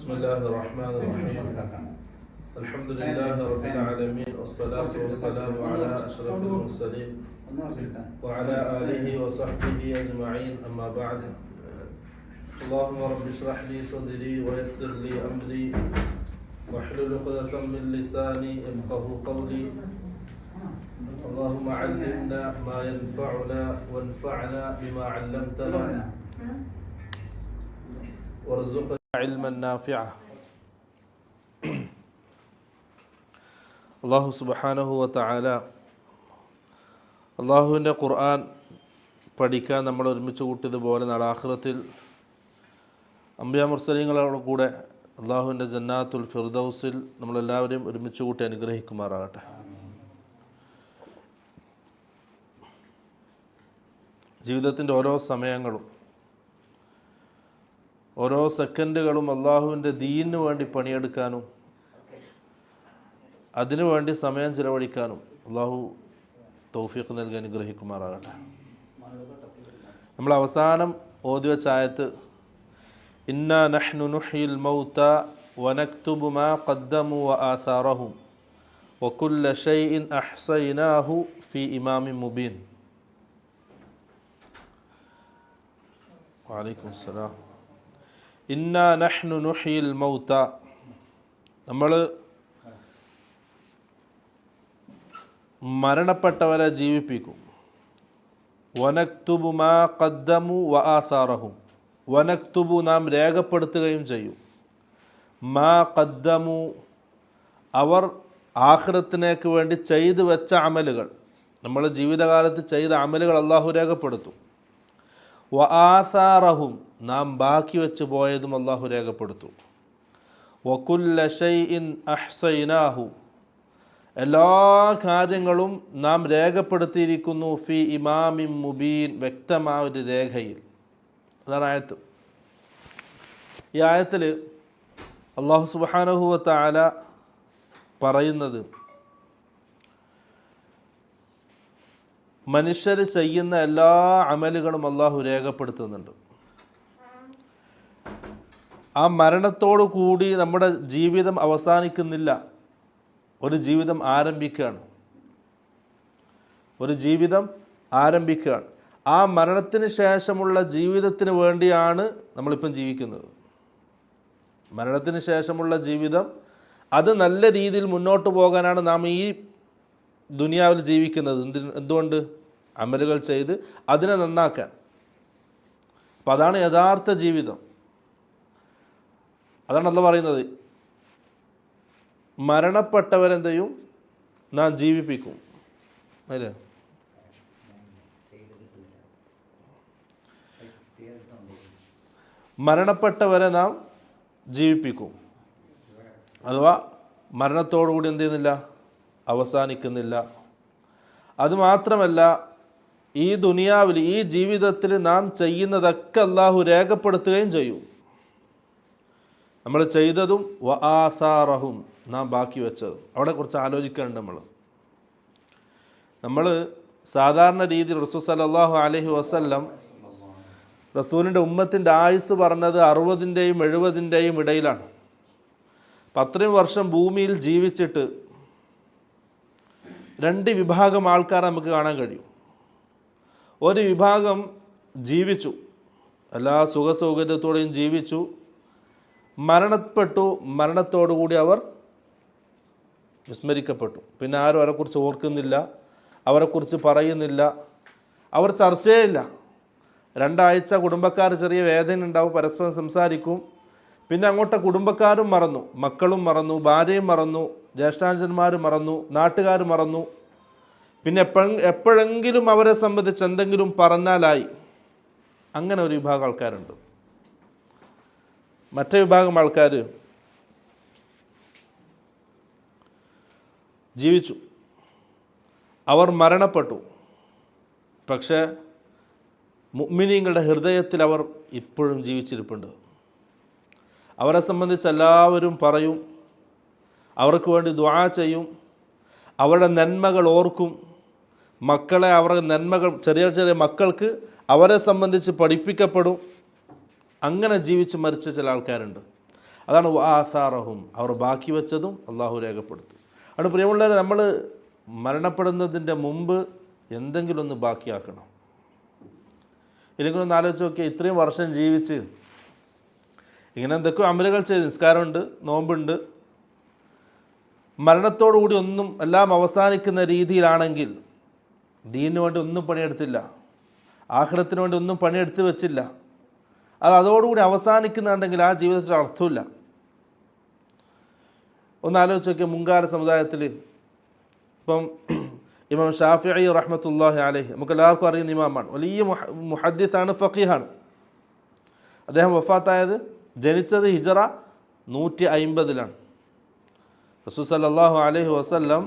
بسم الله الرحمن الرحيم الحمد لله رب العالمين والصلاة والسلام على أشرف المرسلين وعلى آله وصحبه أجمعين أما بعد اللهم رب اشرح لي صدري ويسر لي أمري واحلل عقدة من لساني يفقهوا قولي اللهم علمنا ما ينفعنا وانفعنا بما علمتنا وارزقنا علما نافعا. അള്ളാഹു സുബ്ഹാനഹു വ തആല അള്ളാഹുവിൻ്റെ ഖുർആൻ പഠിക്കാൻ നമ്മൾ ഒരുമിച്ച് കൂട്ടിയതുപോലെ നാളെ ആഖിറത്തിൽ അംബിയാ മുർസലീങ്ങളോട് കൂടെ അള്ളാഹുവിൻ്റെ ജന്നാത്തുൽ ഫിർദൗസിൽ നമ്മളെല്ലാവരെയും ഒരുമിച്ച് കൂട്ടി അനുഗ്രഹിക്കുമാറാകട്ടെ. ജീവിതത്തിൻ്റെ ഓരോ സമയങ്ങളും ഓരോ സെക്കൻഡുകളും അള്ളാഹുവിൻ്റെ ദീനിന് വേണ്ടി പണിയെടുക്കാനും അതിനുവേണ്ടി സമയം ചിലവഴിക്കാനും അള്ളാഹു തൗഫീഖ് നൽകി അനുഗ്രഹിക്കുമാറാകട്ടെ. നമ്മൾ അവസാനം ഓതി വെച്ച ആയത്ത് ഇന്നാ നഹ്നു നുഹ്യിൽ മൗത വനക്തുബു മാ ഖദ്ദമു വആഥാറഹും വകുല്ല ഷൈഇൻ അഹ്സൈനാഹു ഫീ ഇമാമിൻ മുബീൻ. വഅലൈക്കും സലാം. ഇന്നാ നഹ്നു നുഹ്യിൽ മൗത, നമ്മൾ മരണപ്പെട്ടവരെ ജീവിപ്പിക്കും. വനക്തുബു മാ ഖദ്ദമു വആഥാറഹും, വനക്തുബു നാം രേഖപ്പെടുത്തുകയും ചെയ്യും. മാ ഖദ്ദമു അവർ ആഖിറത്തിനേക്ക് വേണ്ടി ചെയ്തു വെച്ച അമലുകൾ, നമ്മൾ ജീവിതകാലത്ത് ചെയ്ത അമലുകൾ അള്ളാഹു രേഖപ്പെടുത്തും. വആഥാറഹും നാം ബാക്കി വെച്ച് പോയതും അള്ളാഹു രേഖപ്പെടുത്തും. വകുല്ല ഷൈഇൻ അഹ്സൈനാഹു എല്ലാ കാര്യങ്ങളും നാം രേഖപ്പെടുത്തിയിരിക്കുന്നു ഫി ഇമാമിൻ മുബീൻ വ്യക്തമായ ഒരു രേഖയിൽ. അതാണ് ആയത്ത്. ഈ ആയത്തിൽ അള്ളാഹു സുബ്ഹാനഹു വ തആല പറയുന്നത് മനുഷ്യർ ചെയ്യുന്ന എല്ലാ അമലുകളും അള്ളാഹു രേഖപ്പെടുത്തുന്നുണ്ട്. ആ മരണത്തോടു കൂടി നമ്മുടെ ജീവിതം അവസാനിക്കുന്നില്ല, ഒരു ജീവിതം ആരംഭിക്കുകയാണ്. ഒരു ജീവിതം ആരംഭിക്കുകയാണ്. ആ മരണത്തിന് ശേഷമുള്ള ജീവിതത്തിന് വേണ്ടിയാണ് നമ്മളിപ്പം ജീവിക്കുന്നത്. മരണത്തിന് ശേഷമുള്ള ജീവിതം അത് നല്ല രീതിയിൽ മുന്നോട്ട് പോകാനാണ് നാം ഈ ദുനിയാവിൽ ജീവിക്കുന്നത്. എന്തുകൊണ്ട്? അമലുകൾ ചെയ്ത് അതിനെ നന്നാക്കാൻ. അപ്പം അതാണ് യഥാർത്ഥ ജീവിതം. അതാണ് അള്ളാഹ് പറയുന്നത്, മരണപ്പെട്ടവരെന്തെയും നാം ജീവിപ്പിക്കും. അല്ലേ? മരണപ്പെട്ടവരെ നാം ജീവിപ്പിക്കും. അഥവാ മരണത്തോടുകൂടി എന്ത് ചെയ്യുന്നില്ല, അവസാനിക്കുന്നില്ല. അതുമാത്രമല്ല, ഈ ദുനിയാവിൽ ഈ ജീവിതത്തിൽ നാം ചെയ്യുന്നതൊക്കെ അള്ളാഹു രേഖപ്പെടുത്തുകയും ചെയ്യും. നമ്മൾ ചെയ്തതും വആഥാറഹും നാം ബാക്കി വെച്ചതും. അവിടെ കുറച്ച് ആലോചിക്കാനുണ്ട്. നമ്മൾ സാധാരണ രീതിയിൽ റസൂൽ സല്ലല്ലാഹു അലൈഹി വസല്ലം റസൂലിൻ്റെ ഉമ്മത്തിൻ്റെ ആയുസ് പറഞ്ഞത് 60-ൻ്റെയും 70-ൻ്റെയും ഇടയിലാണ്. അപ്പം അത്രയും വർഷം ഭൂമിയിൽ ജീവിച്ചിട്ട് രണ്ട് വിഭാഗം ആൾക്കാരെ നമുക്ക് കാണാൻ കഴിയും. ഒരു വിഭാഗം ജീവിച്ചു, എല്ലാ സുഖസൗകര്യത്തോടെയും ജീവിച്ചു, മരണപ്പെട്ടു. മരണത്തോടുകൂടി അവർ വിസ്മരിക്കപ്പെട്ടു. പിന്നെ ആരും അവരെക്കുറിച്ച് ഓർക്കുന്നില്ല, അവരെക്കുറിച്ച് പറയുന്നില്ല, അവർ ചർച്ചയില്ല. 2 ആഴ്ച കുടുംബക്കാർ ചെറിയ വേദന ഉണ്ടാവും, പരസ്പരം സംസാരിക്കും. പിന്നെ അങ്ങോട്ട് കുടുംബക്കാരും മറന്നു, മക്കളും മറന്നു, ഭാര്യയും മറന്നു, ജ്യേഷ്ഠാഞ്ചന്മാരും മറന്നു, നാട്ടുകാർ മറന്നു. പിന്നെ എപ്പോഴെങ്കിലും അവരെ സംബന്ധിച്ച് എന്തെങ്കിലും പറഞ്ഞാലായി. അങ്ങനെ ഒരു വിഭാഗം ആൾക്കാരുണ്ട്. മറ്റേ വിഭാഗം ആൾക്കാർ ജീവിച്ചു, അവർ മരണപ്പെട്ടു. പക്ഷേ മുഅ്മിനീങ്ങളുടെ ഹൃദയത്തിൽ അവർ ഇപ്പോഴും ജീവിച്ചിരിപ്പുണ്ട്. അവരെ സംബന്ധിച്ച് എല്ലാവരും പറയും, അവർക്ക് വേണ്ടി ദുആ ചെയ്യും, അവരുടെ നന്മകൾ ഓർക്കും, മക്കളെ അവരുടെ നന്മകൾ ചെറിയ ചെറിയ മക്കൾക്ക് അവരെ സംബന്ധിച്ച് പഠിപ്പിക്കപ്പെടും. അങ്ങനെ ജീവിച്ച് മരിച്ച ചില ആൾക്കാരുണ്ട്. അതാണ് ആസാറഹും, അവർ ബാക്കി വെച്ചതും അള്ളാഹു രേഖപ്പെടുത്തും. അതുകൊണ്ട് പ്രിയമുള്ളവരെ, നമ്മൾ മരണപ്പെടുന്നതിൻ്റെ മുമ്പ് എന്തെങ്കിലും ഒന്ന് ബാക്കിയാക്കണം. ഇല്ലെങ്കിൽ ഒന്ന് ആലോചിച്ച് നോക്കിയാൽ, ഇത്രയും വർഷം ജീവിച്ച് ഇങ്ങനെ എന്തൊക്കെയോ അമലുകൾ ചെയ്ത്, നിസ്കാരമുണ്ട്, നോമ്പുണ്ട്, മരണത്തോടുകൂടി ഒന്നും എല്ലാം അവസാനിക്കുന്ന രീതിയിലാണെങ്കിൽ ദീനിന് വേണ്ടി ഒന്നും പണിയെടുത്തില്ല, ആഖിറത്തിന് വേണ്ടി ഒന്നും പണിയെടുത്ത് വെച്ചില്ല, അതോടുകൂടി അവസാനിക്കുന്നുണ്ടെങ്കിൽ ആ ജീവിതത്തിൽ അർത്ഥമില്ല. ഒന്ന് ആലോചിച്ച് നോക്കിയാൽ, മുൻകാല സമുദായത്തിൽ ഇപ്പം ഇമാം ഷാഫിഈ റഹ്മത്തുള്ളാഹി അലൈഹി, നമുക്ക് എല്ലാവർക്കും അറിയുന്ന ഇമാമാണ്, വലിയ മുഹദ്ദിസാണ്, ഫഖീഹാണ്. അദ്ദേഹം വഫാത്തായത്, ജനിച്ചത് ഹിജറ 150-ലാണ്. റസൂൽ സല്ലല്ലാഹു അലൈഹി വസല്ലം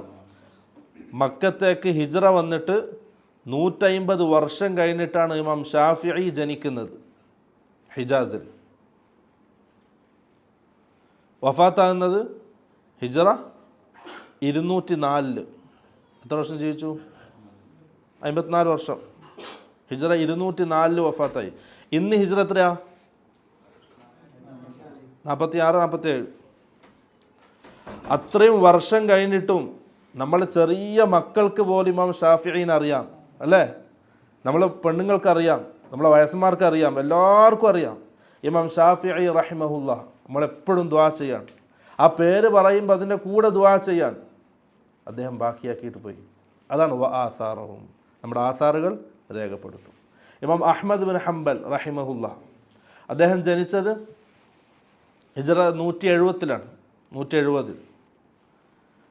മക്കത്തേക്ക് ഹിജറ വന്നിട്ട് 150 വർഷം കഴിഞ്ഞിട്ടാണ് ഇമാം ഷാഫിഈ ജനിക്കുന്നത് ഹിജാസിൽ. വഫാത്താകുന്നത് ഹിജറ 204. എത്ര വർഷം ജീവിച്ചു? 54 വർഷം. ഹിജറ 204 വഫാത്തായി. ഇന്ന് ഹിജറ എത്രയാ? 46-47. അത്രയും വർഷം കഴിഞ്ഞിട്ടും നമ്മൾ ചെറിയ മക്കൾക്ക് പോലും ഇമാം ഷാഫിഈനെ അറിയാം, അല്ലേ? നമ്മൾ പെണ്ണുങ്ങൾക്കറിയാം, നമ്മളെ വയസ്സന്മാർക്കറിയാം, എല്ലാവർക്കും അറിയാം. ഇമാം ഷാഫിഈ റഹിമഹുല്ലാഹ് നമ്മളെപ്പോഴും ദുആ ചെയ്യാൻ, ആ പേര് പറയുമ്പോൾ അതിൻ്റെ കൂടെ ദുആ ചെയ്യാൻ അദ്ദേഹം ബാക്കിയാക്കിയിട്ട് പോയി. അതാണ് ആസാറഹും, നമ്മുടെ ആസാറുകൾ രേഖപ്പെടുത്തും. ഇമാം അഹ്മദ് ബിൻ ഹംബൽ റഹിമഹുല്ലാഹ്, അദ്ദേഹം ജനിച്ചത് ഹിജറ 170-ലാണ്, 170.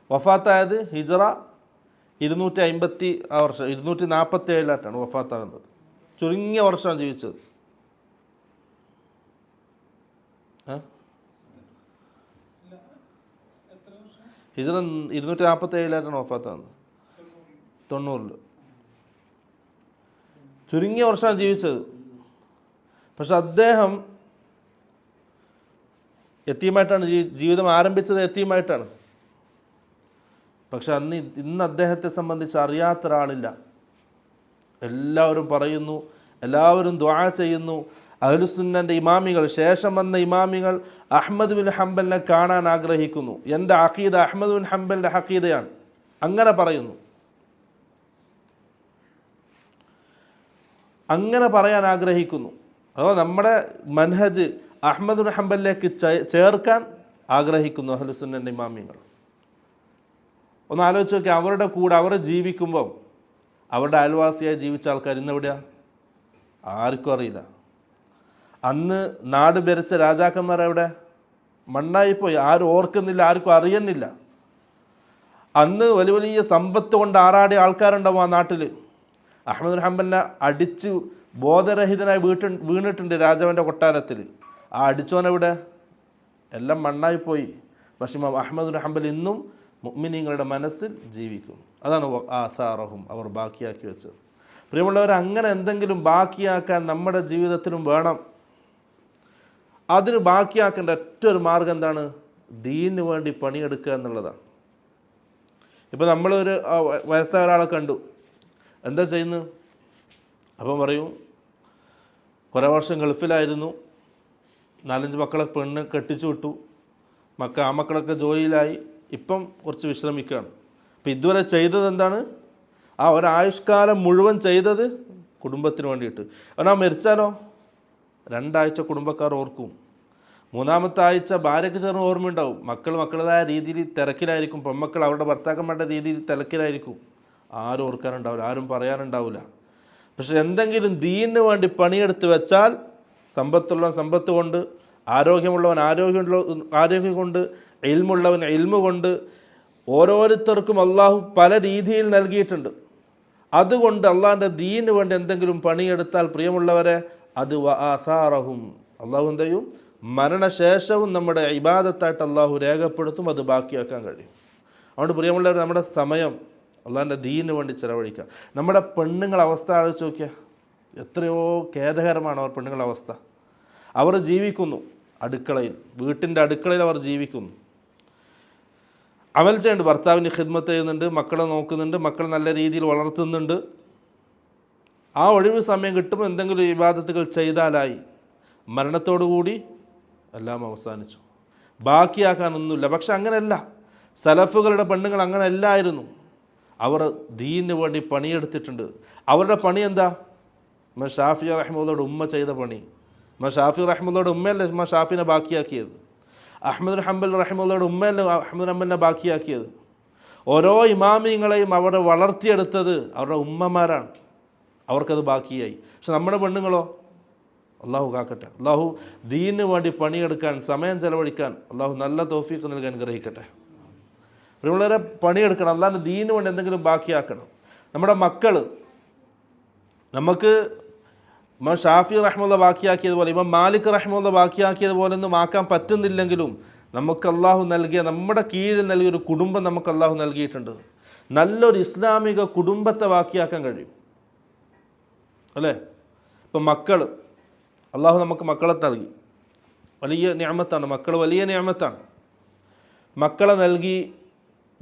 വഫാത്തായത് ഹിജറ 250 വർഷം, 247-ലാണ് വഫാത്താകുന്നത്. ചുരുങ്ങിയ വർഷമാണ് ജീവിച്ചത്. ഹിജറ 247-ലാണ് വഫാത്താകുന്നത്, 90. ചുരുങ്ങിയ വർഷമാണ് ജീവിച്ചത്. പക്ഷെ അദ്ദേഹം യതീമായിട്ടാണ് ജീവിതം ആരംഭിച്ചത്, യതീമായിട്ടാണ്. പക്ഷെ ഇന്ന് അദ്ദേഹത്തെ സംബന്ധിച്ച് അറിയാത്ത ഒരാളില്ല. എല്ലാവരും പറയുന്നു, എല്ലാവരും ദുആ ചെയ്യുന്നു. അഹ്ലുസുന്നൻ്റെ ഇമാമികൾ, ശേഷം വന്ന ഇമാമികൾ അഹ്മദ് ബിൻ ഹംബലിനെ കാണാൻ ആഗ്രഹിക്കുന്നു. എൻ്റെ അഖീദ അഹ്മദ് ബിൻ ഹംബലിൻ്റെ അഖീദയാണ്, അങ്ങനെ പറയുന്നു. അങ്ങനെ പറയാൻ ആഗ്രഹിക്കുന്നു. അഥവാ നമ്മുടെ മൻഹജ് അഹ്മദ് ബിൻ ഹംബലിലേക്ക് ചേർക്കാൻ ആഗ്രഹിക്കുന്നു അഹ്ലുസുന്നൻ്റെ ഇമാമിങ്ങൾ. ഒന്ന് ആലോചിച്ച് നോക്കി, അവരുടെ കൂടെ അവർ ജീവിക്കുമ്പം അവരുടെ അയൽവാസിയായി ജീവിച്ച ആൾക്കാർ ഇന്നെവിടെയാണ്? ആർക്കും അറിയില്ല. അന്ന് നാട് ഭരിച്ച രാജാക്കന്മാരെവിടെ? മണ്ണായിപ്പോയി, ആരും ഓർക്കുന്നില്ല, ആർക്കും അറിയുന്നില്ല. അന്ന് വലിയ വലിയ സമ്പത്ത് കൊണ്ട് ആറാടിയ ആൾക്കാരുണ്ടാവും ആ നാട്ടിൽ. അഹ്മദ് ബിൻ ഹംബലിനെ അടിച്ച് ബോധരഹിതനായി വീണിട്ടുണ്ട് രാജാവിൻ്റെ കൊട്ടാരത്തിൽ. ആ അടിച്ചോനെവിടെ? എല്ലാം മണ്ണായിപ്പോയി. പക്ഷേ ഇമാം അഹ്മദ് ബിൻ ഹംബൽ ഇന്നും മുഅ്മിനീങ്ങളുടെ മനസ്സിൽ ജീവിക്കും. അതാണ് ആസാറഹും, അവർ ബാക്കിയാക്കി വെച്ചത്. പ്രിയമുള്ളവർ, അങ്ങനെ എന്തെങ്കിലും ബാക്കിയാക്കാൻ നമ്മുടെ ജീവിതത്തിലും വേണം. അതിന് ബാക്കിയാക്കേണ്ട ഏറ്റവും ഒരു മാർഗം എന്താണ്? ദീനിന് വേണ്ടി പണിയെടുക്കുക എന്നുള്ളതാണ്. ഇപ്പോൾ നമ്മളൊരു വയസ്സായ ഒരാളെ കണ്ടു, എന്താ ചെയ്യുന്നത്? അപ്പം പറയും, കുറേ വർഷം ഗൾഫിലായിരുന്നു, 4-5 മക്കളെ പെണ്ണ് കെട്ടിച്ചു വിട്ടു, ആ മക്കളൊക്കെ ജോലിയിലായി, ഇപ്പം കുറച്ച് വിശ്രമിക്കുകയാണ്. അപ്പം ഇതുവരെ ചെയ്തത് എന്താണ്? ആ ഒരായുഷ്കാലം മുഴുവൻ ചെയ്തത് കുടുംബത്തിന് വേണ്ടിയിട്ട്. അവനാ മരിച്ചാലോ 2 ആഴ്ച കുടുംബക്കാർ ഓർക്കും, 3-ാമത്തെ ആഴ്ച ഭാര്യയ്ക്ക് ചേർന്ന് ഓർമ്മയുണ്ടാവും. മക്കളുടേതായ രീതിയിൽ തിരക്കിലായിരിക്കും, പെൺമക്കൾ അവരുടെ ഭർത്താക്കന്മാരുടെ രീതിയിൽ തിരക്കിലായിരിക്കും. ആരും ഓർക്കാനുണ്ടാവില്ല, ആരും പറയാനുണ്ടാവില്ല. പക്ഷെ എന്തെങ്കിലും ദീനിന് വേണ്ടി പണിയെടുത്ത് വെച്ചാൽ, സമ്പത്തുള്ളവൻ സമ്പത്ത് കൊണ്ട്, ആരോഗ്യമുള്ളവൻ ആരോഗ്യം കൊണ്ട്, ഇൽമുള്ളവൻ ഇൽമു കൊണ്ട്, ഓരോരുത്തർക്കും അള്ളാഹു പല രീതിയിൽ നൽകിയിട്ടുണ്ട്. അതുകൊണ്ട് അള്ളാഹിൻ്റെ ദീനിന് വേണ്ടി എന്തെങ്കിലും പണിയെടുത്താൽ പ്രിയമുള്ളവരെ, അത് ആസാറഹും, അള്ളാഹു എന്ത് ചെയ്യും? മരണശേഷവും നമ്മുടെ ഇബാദത്തായിട്ട് അള്ളാഹു രേഖപ്പെടുത്തും, അത് ബാക്കിയാക്കാൻ കഴിയും. അതുകൊണ്ട് പ്രിയമുള്ളവർ, നമ്മുടെ സമയം അള്ളാഹിൻ്റെ ദീനിന് വേണ്ടി ചിലവഴിക്കുക. നമ്മുടെ പെണ്ണുങ്ങളെ അവസ്ഥ ആലോചിച്ച് നോക്കിയാൽ എത്രയോ ഖേദകരമാണ് അവർ പെണ്ണുങ്ങളുടെ അവസ്ഥ. അവർ ജീവിക്കുന്നു അടുക്കളയിൽ, വീട്ടിൻ്റെ അടുക്കളയിൽ അവർ ജീവിക്കുന്നു, അമൽ ചെയ്യുന്നുണ്ട്, ഭർത്താവിന് ഖിദ്മത്ത് ചെയ്യുന്നുണ്ട്, മക്കളെ നോക്കുന്നുണ്ട്, മക്കളെ നല്ല രീതിയിൽ വളർത്തുന്നുണ്ട്. ആ ഒഴിവ് സമയം കിട്ടുമ്പോൾ എന്തെങ്കിലും ഇബാദത്തുകൾ ചെയ്താലായി. മരണത്തോടുകൂടി എല്ലാം അവസാനിച്ചു. ബാക്കിയാക്കാനൊന്നുമില്ല. പക്ഷെ അങ്ങനെയല്ല, സലഫുകളുടെ പെണ്ണുങ്ങൾ അങ്ങനെ അല്ലായിരുന്നു. അവർ ദീനിന് വേണ്ടി പണിയെടുത്തിട്ടുണ്ട്. അവരുടെ പണി എന്താ? ഷാഫി റഹ്മുള്ളയുടെ ഉമ്മ ചെയ്ത പണി. ഷാഫി റഹ്മുള്ളയുടെ ഉമ്മയല്ലേ ഷാഫിനെ ബാക്കിയാക്കിയത്? അഹ്മദ് ഹംബൽ റഹ്മുള്ളയുടെ ഉമ്മയല്ലേ അഹ്മദ് ഹംബലിനെ ബാക്കിയാക്കിയത്? ഓരോ ഇമാമിങ്ങളെയും അവിടെ വളർത്തിയെടുത്തത് അവരുടെ ഉമ്മമാരാണ്. അവർക്കത് ബാക്കിയായി. പക്ഷെ നമ്മുടെ പെണ്ണുങ്ങളോ? അള്ളാഹു കാക്കട്ടെ. അള്ളാഹു ദീനിന് വേണ്ടി പണിയെടുക്കാൻ, സമയം ചെലവഴിക്കാൻ അള്ളാഹു നല്ല തൗഫീഖ് നൽകാൻ അനുഗ്രഹിക്കട്ടെ. വളരെ പണിയെടുക്കണം, അല്ലാണ്ട് ദീനിന് വേണ്ടി എന്തെങ്കിലും ബാക്കിയാക്കണം. നമ്മുടെ മക്കൾ, നമുക്ക് ഇമാം ഷാഫി റഹ്മുള്ള ബാക്കിയാക്കിയതുപോലെ, ഇമാം മാലിക് റഹ്മുള്ള ബാക്കിയാക്കിയതുപോലെ ഒന്നും ആക്കാൻ പറ്റുന്നില്ലെങ്കിലും നമുക്ക് അള്ളാഹു നൽകിയ, നമ്മുടെ കീഴിൽ നൽകിയൊരു കുടുംബം നമുക്ക് അള്ളാഹു നൽകിയിട്ടുണ്ട്. നല്ലൊരു ഇസ്ലാമിക കുടുംബത്തെ ബാക്കിയാക്കാൻ കഴിയും, അല്ലേ? ഇപ്പം മക്കൾ, അള്ളാഹു നമുക്ക് മക്കളെ നൽകി, വലിയ നിഅമത്താണ്. മക്കൾ വലിയ നിഅമത്താണ്. മക്കളെ നൽകി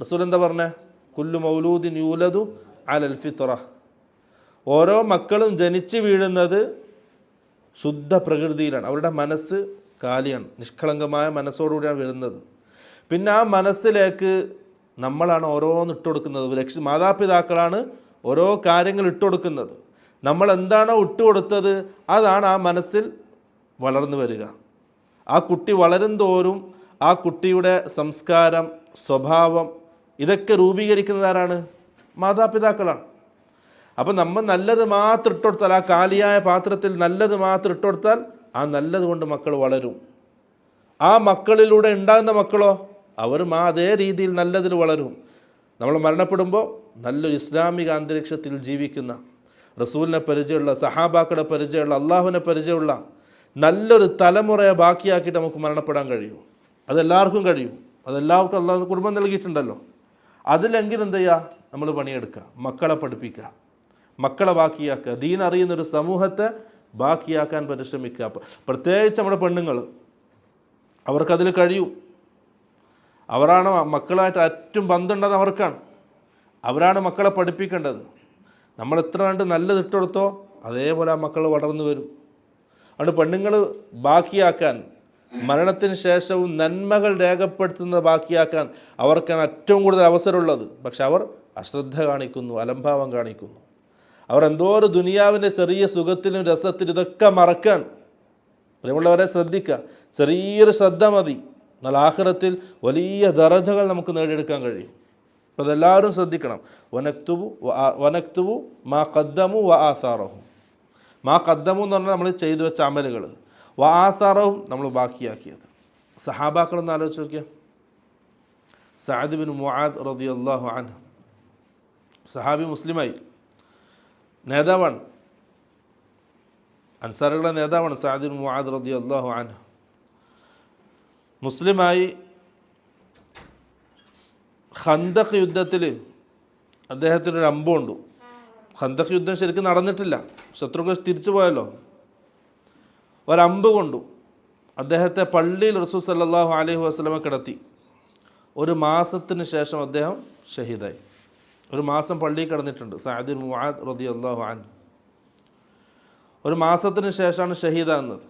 റസൂൽ എന്താ പറഞ്ഞേ? കുല്ലു മൗലൂദിൻ യൂലദു അലൽ ഫിത്ര. ഓരോ മക്കളും ജനിച്ചു വീഴുന്നത് ശുദ്ധ പ്രകൃതിയിലാണ്. അവരുടെ മനസ്സ് കാലിയാണ്, നിഷ്കളങ്കമായ മനസ്സോടുകൂടിയാണ് വരുന്നത്. പിന്നെ ആ മനസ്സിലേക്ക് നമ്മളാണ് ഓരോന്ന് ഇട്ടുകൊടുക്കുന്നത്. മാതാപിതാക്കളാണ് ഓരോ കാര്യങ്ങൾ ഇട്ടുകൊടുക്കുന്നത്. നമ്മൾ എന്താണോ ഇട്ടുകൊടുത്തത് അതാണ് ആ മനസ്സിൽ വളർന്നു വരിക. ആ കുട്ടി വളരും തോറും ആ കുട്ടിയുടെ സംസ്കാരം, സ്വഭാവം ഇതൊക്കെ രൂപീകരിക്കുന്നത് ആരാണ്? മാതാപിതാക്കളാണ്. അപ്പം നമ്മൾ നല്ലത് മാത്രം ഇട്ടുകൊടുത്താൽ, ആ കാലിയായ പാത്രത്തിൽ നല്ലത് മാത്രം ഇട്ടുകൊടുത്താൽ ആ നല്ലത് കൊണ്ട് മക്കൾ വളരും. ആ മക്കളിലൂടെ ഉണ്ടാകുന്ന മക്കളോ അവരും അതേ രീതിയിൽ നല്ലതിൽ വളരും. നമ്മൾ മരണപ്പെടുമ്പോൾ നല്ലൊരു ഇസ്ലാമിക അന്തരീക്ഷത്തിൽ ജീവിക്കുന്ന, റസൂലിനെ പരിചയമുള്ള, സഹാബാക്കളുടെ പരിചയമുള്ള, അള്ളാഹുവിനെ പരിചയമുള്ള നല്ലൊരു തലമുറയെ ബാക്കിയാക്കിയിട്ട് നമുക്ക് മരണപ്പെടാൻ കഴിയും. അതെല്ലാവർക്കും കഴിയും. അതെല്ലാവർക്കും അള്ളാഹു കുടുംബം നൽകിയിട്ടുണ്ടല്ലോ. അതിലെങ്കിലും എന്ത് ചെയ്യുക? നമ്മൾ പണിയെടുക്കുക, മക്കളെ പഠിപ്പിക്കുക, മക്കളെ ബാക്കിയാക്കുക, ദീൻ അറിയുന്നൊരു സമൂഹത്തെ ബാക്കിയാക്കാൻ പരിശ്രമിക്കുക. പ്രത്യേകിച്ച് നമ്മുടെ പെണ്ണുങ്ങൾ, അവർക്കതിൽ കഴിയും. അവരാണ് മക്കളായിട്ട് ഏറ്റവും ബന്ധമുള്ളത്, അവർക്കാണ്. അവരാണ് മക്കളെ പഠിപ്പിക്കേണ്ടത്. നമ്മൾ എത്ര കണ്ട് നല്ലത് ഇട്ടുകൊടുത്തോ അതേപോലെ ആ മക്കൾ വളർന്നു വരും. അതുകൊണ്ട് പെണ്ണുങ്ങൾ ബാക്കിയാക്കാൻ, മരണത്തിന് ശേഷവും നന്മകൾ രേഖപ്പെടുത്തുന്നത് ബാക്കിയാക്കാൻ അവർക്കാണ് ഏറ്റവും കൂടുതൽ അവസരമുള്ളത്. പക്ഷെ അവർ അശ്രദ്ധ കാണിക്കുന്നു, അലംഭാവം കാണിക്കുന്നു. അവർ എന്തോ ഒരു ദുനിയാവിൻ്റെ ചെറിയ സുഖത്തിനും രസത്തിനും ഇതൊക്കെ മറക്കാൻ. പ്രിയമുള്ളവരെ ശ്രദ്ധിക്കുക, ചെറിയൊരു ശ്രദ്ധ മതി, എന്നാൽ ആഖിറത്തിൽ വലിയ ദറജകൾ നമുക്ക് നേടിയെടുക്കാൻ കഴിയും. അപ്പോൾ അതെല്ലാവരും ശ്രദ്ധിക്കണം. വനക്തുബു മാ ഖദ്ദമു വ ആസാറഹും. മാ ഖദ്ദമു എന്ന് പറഞ്ഞാൽ നമ്മൾ ചെയ്തു വെച്ച അമലുകൾ, വ ആസാറഹും നമ്മൾ ബാക്കിയാക്കിയത്. സഹാബാക്കളൊന്ന് ആലോചിച്ച് നോക്കിയാൽ, സഅദ് ബിൻ മുആദ് റളിയല്ലാഹു അൻഹു സഹാബി, മുസ്ലിമായി, നേതാവാണ്, അൻസാറുകളുടെ നേതാവാണ് സഅദ് ബിൻ മുആദ് റളിയല്ലാഹു അൻഹു. മുസ്ലിമായി ഖന്തഖ് യുദ്ധത്തിൽ അദ്ദേഹത്തിനൊരു അമ്പുണ്ട്. ഖന്തഖ് യുദ്ധം ശരിക്കും നടന്നിട്ടില്ല, ശത്രുക്കൾ തിരിച്ചു പോയല്ലോ. ഒരമ്പ് കൊണ്ടു അദ്ദേഹത്തെ പള്ളിയിൽ റസൂൽ സല്ലല്ലാഹു അലൈഹി വസല്ലമ കിടത്തി. ഒരു മാസത്തിന് ശേഷം അദ്ദേഹം ഷഹീദായി. ഒരു മാസം പള്ളിയിൽ കിടന്നിട്ടുണ്ട് സഅദ് ബിൻ മുആദ് റളിയല്ലാഹു അൻഹു. ഒരു മാസത്തിന് ശേഷമാണ് ഷഹീദാകുന്നത്.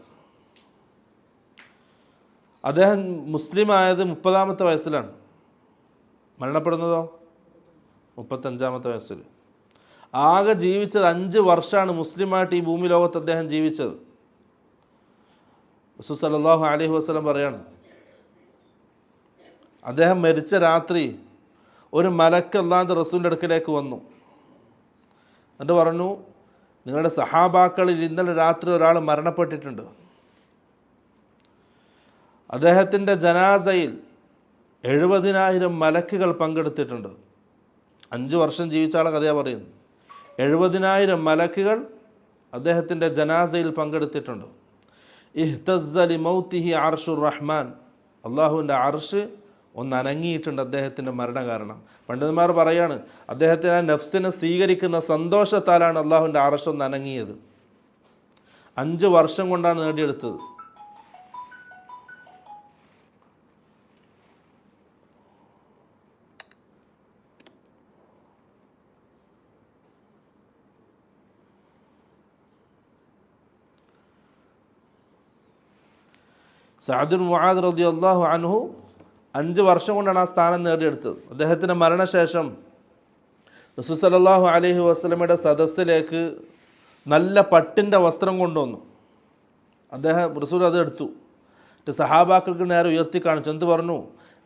അദ്ദേഹം മുസ്ലിം ആയത് 30-ാമത്തെ വയസ്സിലാണ്. മരണപ്പെടുന്നതോ 35-ാമത്തെ വയസ്സിൽ. ആകെ ജീവിച്ചത് 5 വർഷമാണ് മുസ്ലിമായിട്ട് ഈ ഭൂമി ലോകത്ത് അദ്ദേഹം ജീവിച്ചത്. റസൂൽ സല്ലല്ലാഹു അലൈഹി വസല്ലം പറയാണ്, അദ്ദേഹം മരിച്ച രാത്രി ഒരു മലക്ക് അല്ലാഹുവിൻ്റെ റസൂലിൻ്റെ അടുക്കലേക്ക് വന്നു. എന്നിട്ട് പറഞ്ഞു, നിങ്ങളുടെ സഹാബാക്കളിൽ ഇന്നലെ രാത്രി ഒരാൾ മരണപ്പെട്ടിട്ടുണ്ട്. അദ്ദേഹത്തിൻ്റെ ജനാസയിൽ 70,000 മലക്കുകൾ പങ്കെടുത്തിട്ടുണ്ട്. 5 വർഷം ജീവിച്ച ആളെ കഥയാണ് പറയുന്നത്. 70,000 മലക്കുകൾ അദ്ദേഹത്തിൻ്റെ ജനാസയിൽ പങ്കെടുത്തിട്ടുണ്ട്. ഇഹ്തസ്സ ലിമൗതിഹി അർഷുർ റഹ്മാൻ, അള്ളാഹുവിൻ്റെ അർഷ് ഒന്ന് അനങ്ങിയിട്ടുണ്ട് അദ്ദേഹത്തിൻ്റെ മരണ കാരണം. പണ്ഡിതന്മാർ പറയാണ്, അദ്ദേഹത്തിന് ആ നഫ്സിനെ സ്വീകരിക്കുന്ന സന്തോഷത്താലാണ് അള്ളാഹുവിൻ്റെ അർഷ് ഒന്ന് അനങ്ങിയത്. 5 വർഷം കൊണ്ടാണ് നേടിയെടുത്തത്. സഅദ് ബിൻ മുആദ് റളിയല്ലാഹു അൻഹു 5 വർഷം കൊണ്ടാണ് ആ സ്ഥാനം നേടിയെടുത്തത്. അദ്ദേഹത്തിൻ്റെ മരണശേഷം റസൂൽ സല്ലല്ലാഹു അലൈഹി വസല്ലമയുടെ സദസ്സിലേക്ക് നല്ല പട്ടിൻ്റെ വസ്ത്രം കൊണ്ടുവന്നു. റസൂൽ അത് എടുത്തു. സഹാബാക്കൾക്ക് നേരെ ഉയർത്തി കാണിച്ചു. എന്ത് പറഞ്ഞു?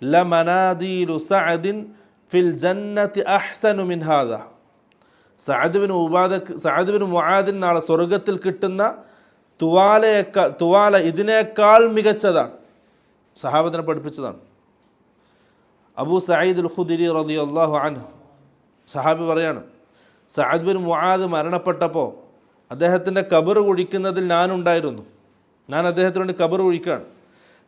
ലമനാദീലു സഅദിൻ ഫിൽ ജന്നതി അഹ്സനു മിൻ ഹാദാ. സഅദ് ബിൻ മുആദിൻ നാളെ സ്വർഗത്തിൽ കിട്ടുന്ന തുവാല ഇതിനേക്കാൾ മികച്ചതാണ്. സഹാബത്തിനെ പഠിപ്പിച്ചതാണ്. അബൂ സഈദ് അൽ ഖുദരി റളിയല്ലാഹു അൻഹു സഹാബി പറയാണ്, സഅദ് ബിൻ മുആദ് മരണപ്പെട്ടപ്പോൾ അദ്ദേഹത്തിൻ്റെ ഖബർ കുഴിക്കുന്നതിൽ ഞാനുണ്ടായിരുന്നു. ഞാൻ അദ്ദേഹത്തിന് വേണ്ടി ഖബർ കുഴിക്കുകയാണ്.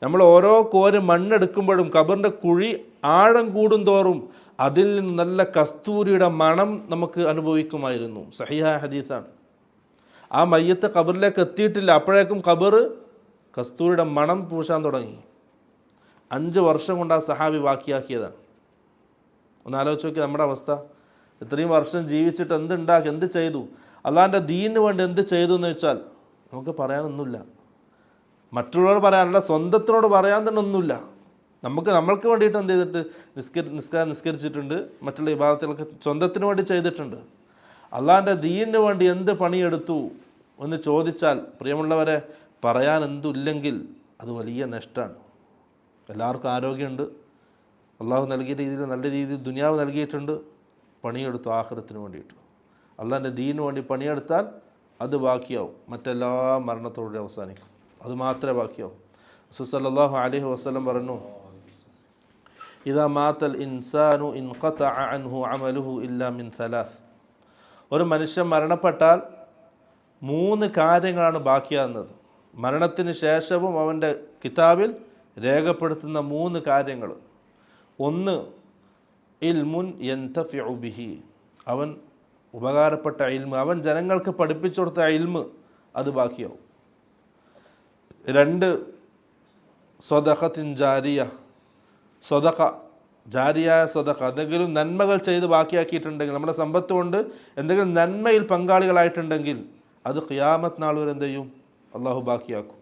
നമ്മൾ ഓരോ കോര് മണ്ണെടുക്കുമ്പോഴും ഖബറിൻ്റെ കുഴി ആഴം കൂടും തോറും അതിൽ നിന്ന് നല്ല കസ്തൂരിയുടെ മണം നമുക്ക് അനുഭവിക്കുമായിരുന്നു. സഹിഹായ ഹദീസാണ്. ആ മയ്യത്ത് ഖബറിലേക്ക് എത്തിയിട്ടില്ല, അപ്പോഴേക്കും ഖബർ കസ്തൂരിയുടെ മണം പൂശാൻ തുടങ്ങി. 5 വർഷം കൊണ്ട് ആ സഹാബി ബാക്കിയാക്കിയതാണ്. ഒന്ന് ആലോചിച്ച് നോക്കി നമ്മുടെ അവസ്ഥ. ഇത്രയും വർഷം ജീവിച്ചിട്ട് എന്ത് ചെയ്തു? അള്ളാഹിൻ്റെ ദീനിന് വേണ്ടി എന്ത് ചെയ്തു എന്ന് വെച്ചാൽ നമുക്ക് പറയാനൊന്നുമില്ല. മറ്റുള്ളവർ പറയാനല്ല, സ്വന്തത്തിനോട് പറയാൻ തന്നെ ഒന്നുമില്ല. നമ്മൾക്ക് വേണ്ടിയിട്ട് എന്ത് ചെയ്തിട്ട് നിസ്കരിച്ചിട്ടുണ്ട്, മറ്റുള്ള വിഭാഗത്തിലൊക്കെ സ്വന്തത്തിന് വേണ്ടി ചെയ്തിട്ടുണ്ട്. അള്ളാഹിൻ്റെ ദീനിന് വേണ്ടി എന്ത് പണിയെടുത്തു എന്ന് ചോദിച്ചാൽ പ്രിയമുള്ളവരെ, പറയാൻ എന്തില്ലെങ്കിൽ അത് വലിയ നഷ്ടമാണ്. എല്ലാവർക്കും ആരോഗ്യമുണ്ട്, അള്ളാഹു നൽകിയ രീതിയിൽ നല്ല രീതിയിൽ ദുനിയാവ് നൽകിയിട്ടുണ്ട്. പണിയെടുത്തു ആഖിറത്തിന് വേണ്ടിയിട്ട്. അള്ളാഹിൻ്റെ ദീനിന് വേണ്ടി പണിയെടുത്താൽ അത് ബാക്കിയാവും. മറ്റെല്ലാം മരണത്തോടെ അവസാനിക്കും. അത് മാത്രമേ ബാക്കിയാവും. റസൂൽ സല്ലല്ലാഹു അലൈഹി വസല്ലം പറഞ്ഞു, ഇദാ മാതൽ ഇൻസാനു ഇൻഖതഅ അൻഹു അമലുഹു ഇല്ലാ മിൻ 3. ഒരു മനുഷ്യൻ മരണപ്പെട്ടാൽ 3 കാര്യങ്ങളാണ് ബാക്കിയാകുന്നത്. മരണത്തിന് ശേഷവും അവൻ്റെ കിതാബിൽ രേഖപ്പെടുത്തുന്ന 3 കാര്യങ്ങൾ. 1 ഇൽമുൻ യന്തഫിഉ ബിഹി, അവൻ ഉപകാരപ്പെട്ട ഇൽമ്, അവൻ ജനങ്ങൾക്ക് പഠിപ്പിച്ചു കൊടുത്ത ഇൽമ്, അത് ബാക്കിയാവും. 2 സ്വദഖത്തിൻ ജാരിയ, ജാരിയായ സ്വദഖ, എന്തെങ്കിലും നന്മകൾ ചെയ്ത് ബാക്കിയാക്കിയിട്ടുണ്ടെങ്കിൽ, നമ്മുടെ സമ്പത്ത് കൊണ്ട് എന്തെങ്കിലും നന്മയിൽ പങ്കാളികളായിട്ടുണ്ടെങ്കിൽ അത് ഖിയാമത്ത് നാൾ വരെ എന്ത് ചെയ്യും? അള്ളാഹു ബാക്കിയാക്കും.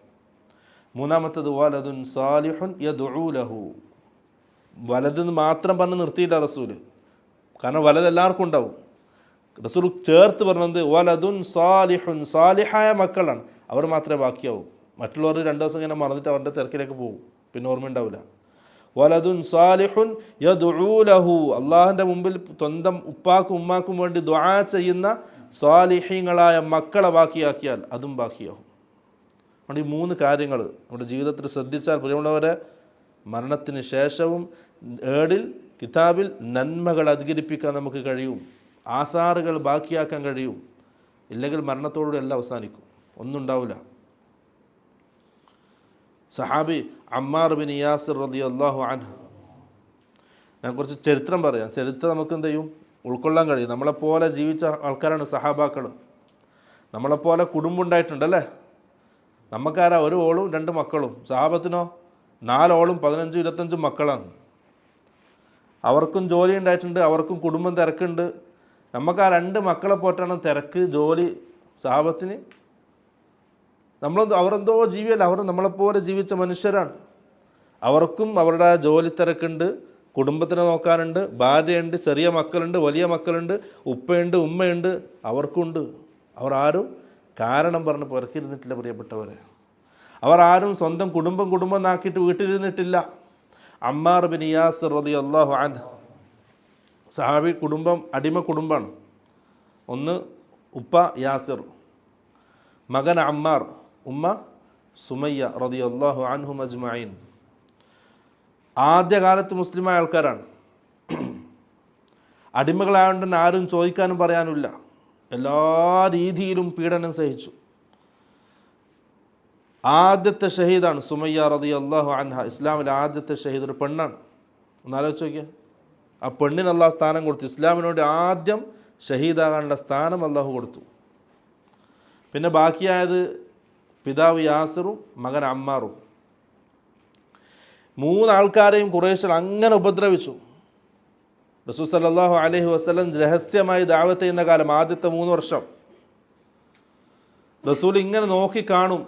3 വലദുൻ സാലിഹുൻ യദ്ഉ ലഹു. വലതെന്ന് മാത്രം പറഞ്ഞ് നിർത്തിയില്ല റസൂല്, കാരണം വലത് എല്ലാവർക്കും ഉണ്ടാവും. റസൂൽ ചേർത്ത് പറഞ്ഞത് വലദുൻ സാലിഹുൻ, സാലിഹായ മക്കളാണ്, അവർ മാത്രമേ ബാക്കിയാവും. മറ്റുള്ളവർ 2 ദിവസം ഇങ്ങനെ മറന്നിട്ട് അവരുടെ തിരക്കിലേക്ക് പോകും, പിന്നെ ഓർമ്മ ഉണ്ടാവില്ല. വലദുൻ സാലിഹുൻ യദ്ഉ ലഹു, അള്ളാഹിൻ്റെ മുമ്പിൽ സ്വന്തം ഉപ്പാക്കും ഉമ്മാക്കും വേണ്ടി ദുആ ചെയ്യുന്ന സാലിഹീങ്ങളായ മക്കളെ ബാക്കിയാക്കിയാൽ അതും ബാക്കിയാവും. അതുകൊണ്ട് ഈ 3 കാര്യങ്ങൾ നമ്മുടെ ജീവിതത്തിൽ ശ്രദ്ധിച്ചാൽ പ്രിയമുള്ളവരെ, മരണത്തിന് ശേഷവും ഏടിൽ കിതാബിൽ നന്മകൾ അധികരിപ്പിക്കാൻ നമുക്ക് കഴിയും, ആസാറുകൾ ബാക്കിയാക്കാൻ കഴിയും. ഇല്ലെങ്കിൽ മരണത്തോടുകൂടി എല്ലാം അവസാനിക്കും, ഒന്നും ഉണ്ടാവില്ല. സഹാബി അമ്മാർ ബിൻ യാസിർ റളിയല്ലാഹു അൻഹു, ഞാൻ കുറച്ച് ചരിത്രം പറയാം. ചരിത്രം നമുക്ക് എന്ത് ചെയ്യും? ഉൾക്കൊള്ളാൻ കഴിയും. നമ്മളെപ്പോലെ ജീവിച്ച ആൾക്കാരാണ് സഹാബാക്കൾ. നമ്മളെപ്പോലെ കുടുംബം ഉണ്ടായിട്ടുണ്ടല്ലേ. നമുക്കാരാ 1 ഓളും 2 മക്കളും. സഹാബത്തിനോ 4 ഓളും 15, 25 മക്കളാണ്. അവർക്കും ജോലി ഉണ്ടായിട്ടുണ്ട്, അവർക്കും കുടുംബം തിരക്കുണ്ട്. നമുക്ക് ആ 2 മക്കളെ പോറ്റാണ് തിരക്ക്, ജോലി. സഹാബത്തിന് അവരെന്തോ ജീവിയല്ല, അവർ നമ്മളെപ്പോലെ ജീവിച്ച മനുഷ്യരാണ്. അവർക്കും അവരുടെ ജോലി തിരക്കുണ്ട്, കുടുംബത്തിനെ നോക്കാനുണ്ട്, ഭാര്യയുണ്ട്, ചെറിയ മക്കളുണ്ട്, വലിയ മക്കളുണ്ട്, ഉപ്പയുണ്ട്, ഉമ്മയുണ്ട്, അവർക്കുണ്ട്. അവർ ആരും കാരണം പറഞ്ഞ് പുറക്കിരുന്നിട്ടില്ല പ്രിയപ്പെട്ടവരെ. അവർ ആരും സ്വന്തം കുടുംബം നാക്കിയിട്ട് വീട്ടിലിരുന്നിട്ടില്ല. അമ്മാർ ബിൻ യാസിർ റളിയല്ലാഹു അൻഹു സഹാബി കുടുംബം അടിമ കുടുംബമാണ്. 1 ഉപ്പ യാസിർ, മകൻ അമ്മാർ, ഉമ്മ സുമയ്യ റളിയല്ലാഹു അൻഹും അജ്മഈൻ. ആദ്യകാലത്ത് മുസ്ലിമായ ആൾക്കാരാണ്. അടിമകളായതുകൊണ്ട് തന്നെ ആരും ചോദിക്കാനും പറയാനുമില്ല. എല്ലാ രീതിയിലും പീഡനം സഹിച്ചു. ആദ്യത്തെ ഷഹീദാണ് സുമയ്യ റളിയല്ലാഹു അൻഹ. ഇസ്ലാമിലെ ആദ്യത്തെ ഷഹീദ് ഒരു പെണ്ണാണ്. ഒന്നാലോചിച്ച് നോക്കിയാൽ, ആ പെണ്ണിന് അള്ളാഹു സ്ഥാനം കൊടുത്തു. ഇസ്ലാമിനോട് ആദ്യം ഷഹീദാകാനുള്ള സ്ഥാനം അള്ളാഹു കൊടുത്തു. പിന്നെ ബാക്കിയായത് പിതാവ് യാസിറും മകൻ അമ്മാറും. 3 ആൾക്കാരെയും ഖുറൈശികൾ അങ്ങനെ ഉപദ്രവിച്ചു. റസൂൽ സല്ലല്ലാഹു അലൈഹി വസല്ലം രഹസ്യമായി ദഅവത്ത് ചെയ്യുന്ന കാലം, ആദ്യത്തെ 3 വർഷം റസൂൽ ഇങ്ങനെ നോക്കി കാണും.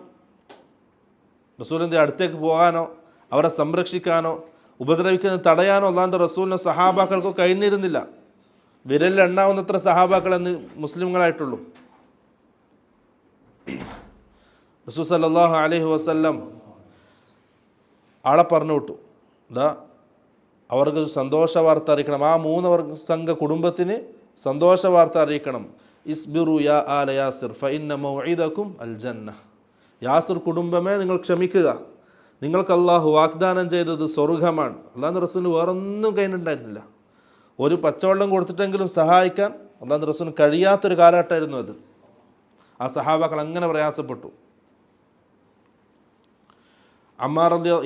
റസൂലിൻ്റെ അടുത്തേക്ക് പോകാനോ അവരെ സംരക്ഷിക്കാനോ ഉപദ്രവിക്കുന്നത് തടയാനോ അള്ളാഹുവിൻ്റെ റസൂലിന് സഹാബാക്കൾക്കോ കഴിഞ്ഞിരുന്നില്ല. വിരലിൽ എണ്ണാവുന്നത്ര സഹാബാക്കൾ എന്ന് മുസ്ലിങ്ങളായിട്ടുള്ളൂ. റസൂൽ സല്ലല്ലാഹു അലൈഹി വസല്ലം ആളെ പറഞ്ഞു വിട്ടു, ഇതാ അവർക്ക് സന്തോഷ വാർത്ത അറിയിക്കണം, ആ 3 സംഘ കുടുംബത്തിന് സന്തോഷ വാർത്ത അറിയിക്കണം. ഇസ്ബിറു യാ ആല യാസിർ ഫഇന്ന മൗഇദകും അൽ ജന്ന. യാസിർ കുടുംബമേ, നിങ്ങൾ ക്ഷമിക്കുക, നിങ്ങൾക്ക് അള്ളാഹു വാഗ്ദാനം ചെയ്തത് സ്വർഗമാണ്. അള്ളാഹുവിൻ്റെ റസൂലിന് വേറൊന്നും കഴിഞ്ഞിട്ടുണ്ടായിരുന്നില്ല. ഒരു പച്ചവെള്ളം കൊടുത്തിട്ടെങ്കിലും സഹായിക്കാൻ അള്ളാഹുവിൻ്റെ റസൂലിന് കഴിയാത്തൊരു കാലഘട്ടമായിരുന്നു അത്. ആ സഹാബാക്കൾ അങ്ങനെ പ്രയാസപ്പെട്ടു.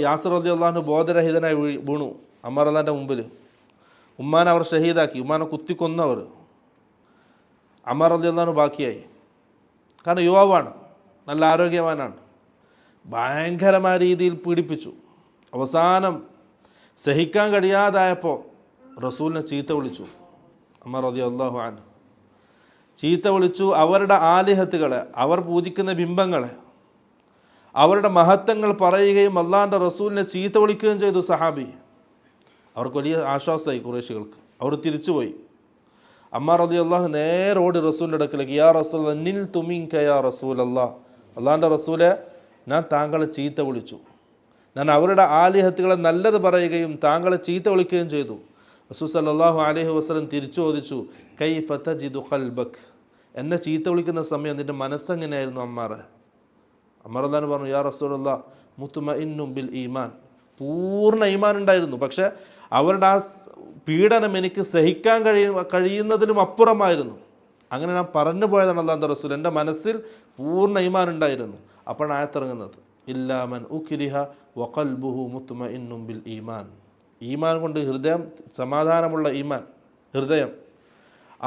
യാസിർ റളിയല്ലാഹു ബോധരഹിതനായി വീണു അമ്മാർ അള്ളാൻ്റെ മുമ്പിൽ. ഉമ്മാനെ അവർ ഷഹീദാക്കി, ഉമ്മാനെ കുത്തിക്കൊന്നവർ. അമ്മാർ റളിയല്ലാഹു ബാക്കിയായി. കാരണം യുവാവാണ്, നല്ല ആരോഗ്യവാനാണ്. ഭയങ്കരമായ രീതിയിൽ പീഡിപ്പിച്ചു. അവസാനം സഹിക്കാൻ കഴിയാതായപ്പോൾ റസൂലിനെ ചീത്ത വിളിച്ചു. അമ്മാർ റളിയല്ലാഹു അൻഹു ചീത്ത വിളിച്ചു. അവരുടെ ആലിഹത്തുകളെ, അവർ പൂജിക്കുന്ന ബിംബങ്ങളെ, അവരുടെ മഹത്വങ്ങൾ പറയുകയും അള്ളാഹിൻ്റെ റസൂലിനെ ചീത്ത വിളിക്കുകയും ചെയ്തു സഹാബി. അവർക്ക് വലിയ ആശ്വാസമായി ഖുറൈശികൾക്ക്. അവർ തിരിച്ചുപോയി. അമ്മാർ റളിയല്ലാഹു നേരെ ഓടി റസൂലിൻ്റെ അടുക്കലേക്ക്, യാ റസൂൽ നിൽ തുമിൻക യാ റസൂൽ അല്ലാഹ്, അള്ളാഹിൻ്റെ റസൂലെ, ഞാൻ താങ്കളെ ചീത്ത വിളിച്ചു. ഞാൻ അവരുടെ ആലിഹത്തുകളെ നല്ലത് പറയുകയും താങ്കളെ ചീത്ത വിളിക്കുകയും ചെയ്തു. റസൂൽ സല്ലല്ലാഹു അലൈഹി വസല്ലം തിരിച്ചു ചോദിച്ചു, കൈഫ തജിദു ഖൽബക്, എന്നെ ചീത്ത വിളിക്കുന്ന സമയം നിൻ്റെ മനസ്സെങ്ങനെയായിരുന്നു അമ്മാറെ? അമ്മാർ റളിയല്ലാഹു പറഞ്ഞു, യാ റസൂലല്ലാഹ് മുത്മഇന്നും ബിൽ ഈമാൻ, പൂർണ്ണ ഈമാൻ ഉണ്ടായിരുന്നു. പക്ഷേ അവരുടെ ആ പീഡനം എനിക്ക് സഹിക്കാൻ കഴിയുന്നതിലും അപ്പുറമായിരുന്നു. അങ്ങനെ ഞാൻ പറഞ്ഞു പോയതാണ് അല്ലാഹുവിൻ്റെ റസൂൽ, എൻ്റെ മനസ്സിൽ പൂർണ്ണ ഈമാൻ ഉണ്ടായിരുന്നു. അപ്പോഴാണ് ആയത്തിറങ്ങുന്നത്, ഇല്ലാ മൻ ഉക്രിഹ വഖൽബുഹു മുത്മഇന്നും ബിൽ ഈമാൻ. ഈമാൻ കൊണ്ട് ഹൃദയം, സമാധാനമുള്ള ഈമാൻ ഹൃദയം.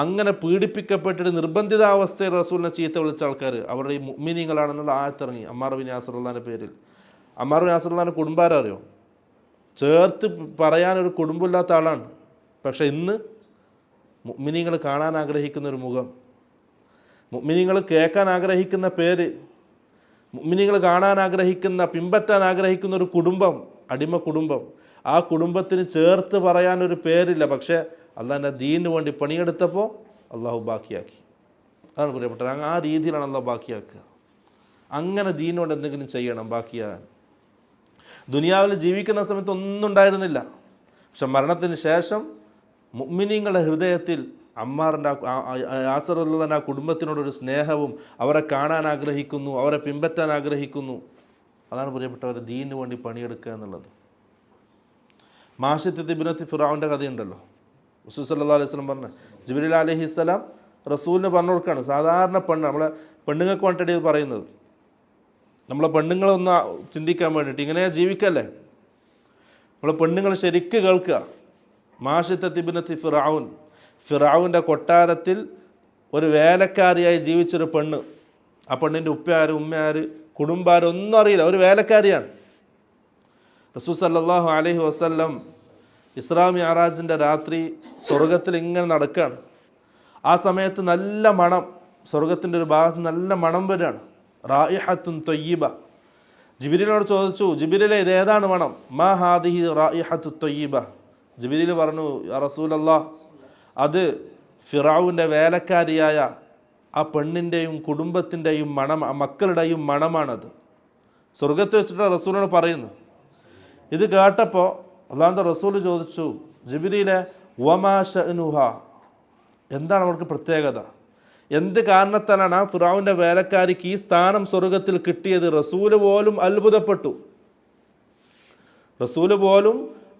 അങ്ങനെ പീഡിപ്പിക്കപ്പെട്ടിട്ട് നിർബന്ധിതാവസ്ഥയിൽ റസൂലിനെ ചീത്ത വിളിച്ച ആൾക്കാർ അവരുടെ ഈ മുഅ്മിനീങ്ങളാണെന്നുള്ള ആയത്തിറങ്ങി അമ്മാർ ബിൻ യാസിർ റളിയല്ലാഹുവിൻ്റെ പേരിൽ. അമ്മാർ ബിൻ യാസിർ റളിയല്ലാഹുവിൻ്റെ കുടുംബാരം അറിയോ? ചേർത്ത് പറയാനൊരു കുടുംബമില്ലാത്ത ആളാണ്. പക്ഷേ ഇന്ന് മുഅ്മിനീങ്ങൾ കാണാൻ ആഗ്രഹിക്കുന്ന ഒരു മുഖം, മുഅ്മിനീങ്ങൾ കേൾക്കാൻ ആഗ്രഹിക്കുന്ന പേര്, മുഅ്മിനീങ്ങൾ കാണാൻ ആഗ്രഹിക്കുന്ന, പിൻപറ്റാൻ ആഗ്രഹിക്കുന്ന ഒരു കുടുംബം, അടിമ കുടുംബം. ആ കുടുംബത്തിന് ചേർത്ത് പറയാനൊരു പേരില്ല. പക്ഷേ അള്ളാഹിൻ്റെ ദീനിന് വേണ്ടി പണിയെടുത്തപ്പോൾ അള്ളാഹു ബാക്കിയാക്കി. അതാണ് പ്രിയപ്പെട്ടത്. ആ രീതിയിലാണ് അള്ളാഹു ബാക്കിയാക്കുക. അങ്ങനെ ദീനിനോട് എന്തെങ്കിലും ചെയ്യണം ബാക്കിയാകാൻ. ദുനിയാവിൽ ജീവിക്കുന്ന സമയത്ത് ഒന്നും ഉണ്ടായിരുന്നില്ല. പക്ഷെ മരണത്തിന് ശേഷം മുഅ്മിനീങ്ങളുടെ ഹൃദയത്തിൽ അമ്മാറിൻ്റെ യാസിർ റളിയല്ലാഹു ആ കുടുംബത്തിനോടൊരു സ്നേഹവും, അവരെ കാണാൻ ആഗ്രഹിക്കുന്നു, അവരെ പിൻപറ്റാൻ ആഗ്രഹിക്കുന്നു. അതാണ് പ്രിയപ്പെട്ടവർ ദീനിന് വേണ്ടി പണിയെടുക്കുക എന്നുള്ളത്. മാഷിത്ത് ഇബ്നത്തി ഫിറഔൻ്റെ കഥയുണ്ടല്ലോ. റസൂൽ സല്ലല്ലാഹു അലൈഹി വസല്ലം പറഞ്ഞ, ജിബ്രീൽ അലൈഹിസ്സലാം റസൂലിന് പറഞ്ഞു കൊടുക്കുകയാണ്. സാധാരണ നമ്മളെ പെണ്ണുങ്ങൾക്ക് വേണ്ടിയിട്ട് ഇത് പറയുന്നത്. നമ്മളെ പെണ്ണുങ്ങളൊന്ന് ചിന്തിക്കാൻ വേണ്ടിയിട്ട്, ഇങ്ങനെ ജീവിക്കല്ലേ, നമ്മളെ പെണ്ണുങ്ങൾ ശരിക്ക് കേൾക്കുക. മാഷിത്ത് ഇബ്നത്തി ഫിറഔൻ, ഫിറഔൻ്റെ കൊട്ടാരത്തിൽ ഒരു വേലക്കാരിയായി ജീവിച്ചൊരു പെണ്ണ്. ആ പെണ്ണിൻ്റെ ഉപ്പയാര്, ഉമ്മയാര്, കുടുംബാര് ഒന്നും അറിയില്ല, ഒരു വേലക്കാരിയാണ്. റസൂൽ സല്ലല്ലാഹു അലൈഹി വസല്ലം ഇസ്രാ മിഅ്റാജിൻ്റെ രാത്രി സ്വർഗത്തിൽ ഇങ്ങനെ നടക്കുകയാണ്. ആ സമയത്ത് നല്ല മണം, സ്വർഗത്തിൻ്റെ ഒരു ഭാഗത്ത് നല്ല മണം വരികയാണ്. റായിഹത്തുൻ ത്വയ്യിബ. ജിബ്രീലിനോട് ചോദിച്ചു, ജിബ്രീലെ ഇത് ഏതാണ് മണം? മാ ഹാദിഹി റായിഹത്തു ത്വയ്യിബ. ജിബ്രീൽ പറഞ്ഞു, യാ റസൂലല്ലാഹ്, അത് ഫിറഔൻ്റെ വേലക്കാരിയായ ആ പെണ്ണിൻ്റെയും കുടുംബത്തിൻ്റെയും മണം, ആ മക്കളുടെയും മണമാണത്. സ്വർഗത്ത് വെച്ചിട്ട് റസൂലിനോട് പറയുന്നു. ഇത് കേട്ടപ്പോൾ അള്ളാഹുവിൻ്റെ റസൂൽ ചോദിച്ചു, ജിബ്രീലെ വമാ ശഅ്നുഹ, എന്താണ് അവൾക്ക് പ്രത്യേകത? എന്ത് കാരണത്താലാണ് ആ ഫിറഔൻ്റെ വേലക്കാരിക്ക് ഈ സ്ഥാനം സ്വർഗത്തിൽ കിട്ടിയത്? റസൂൽ പോലും അത്ഭുതപ്പെട്ടു. റസൂൽ പോലും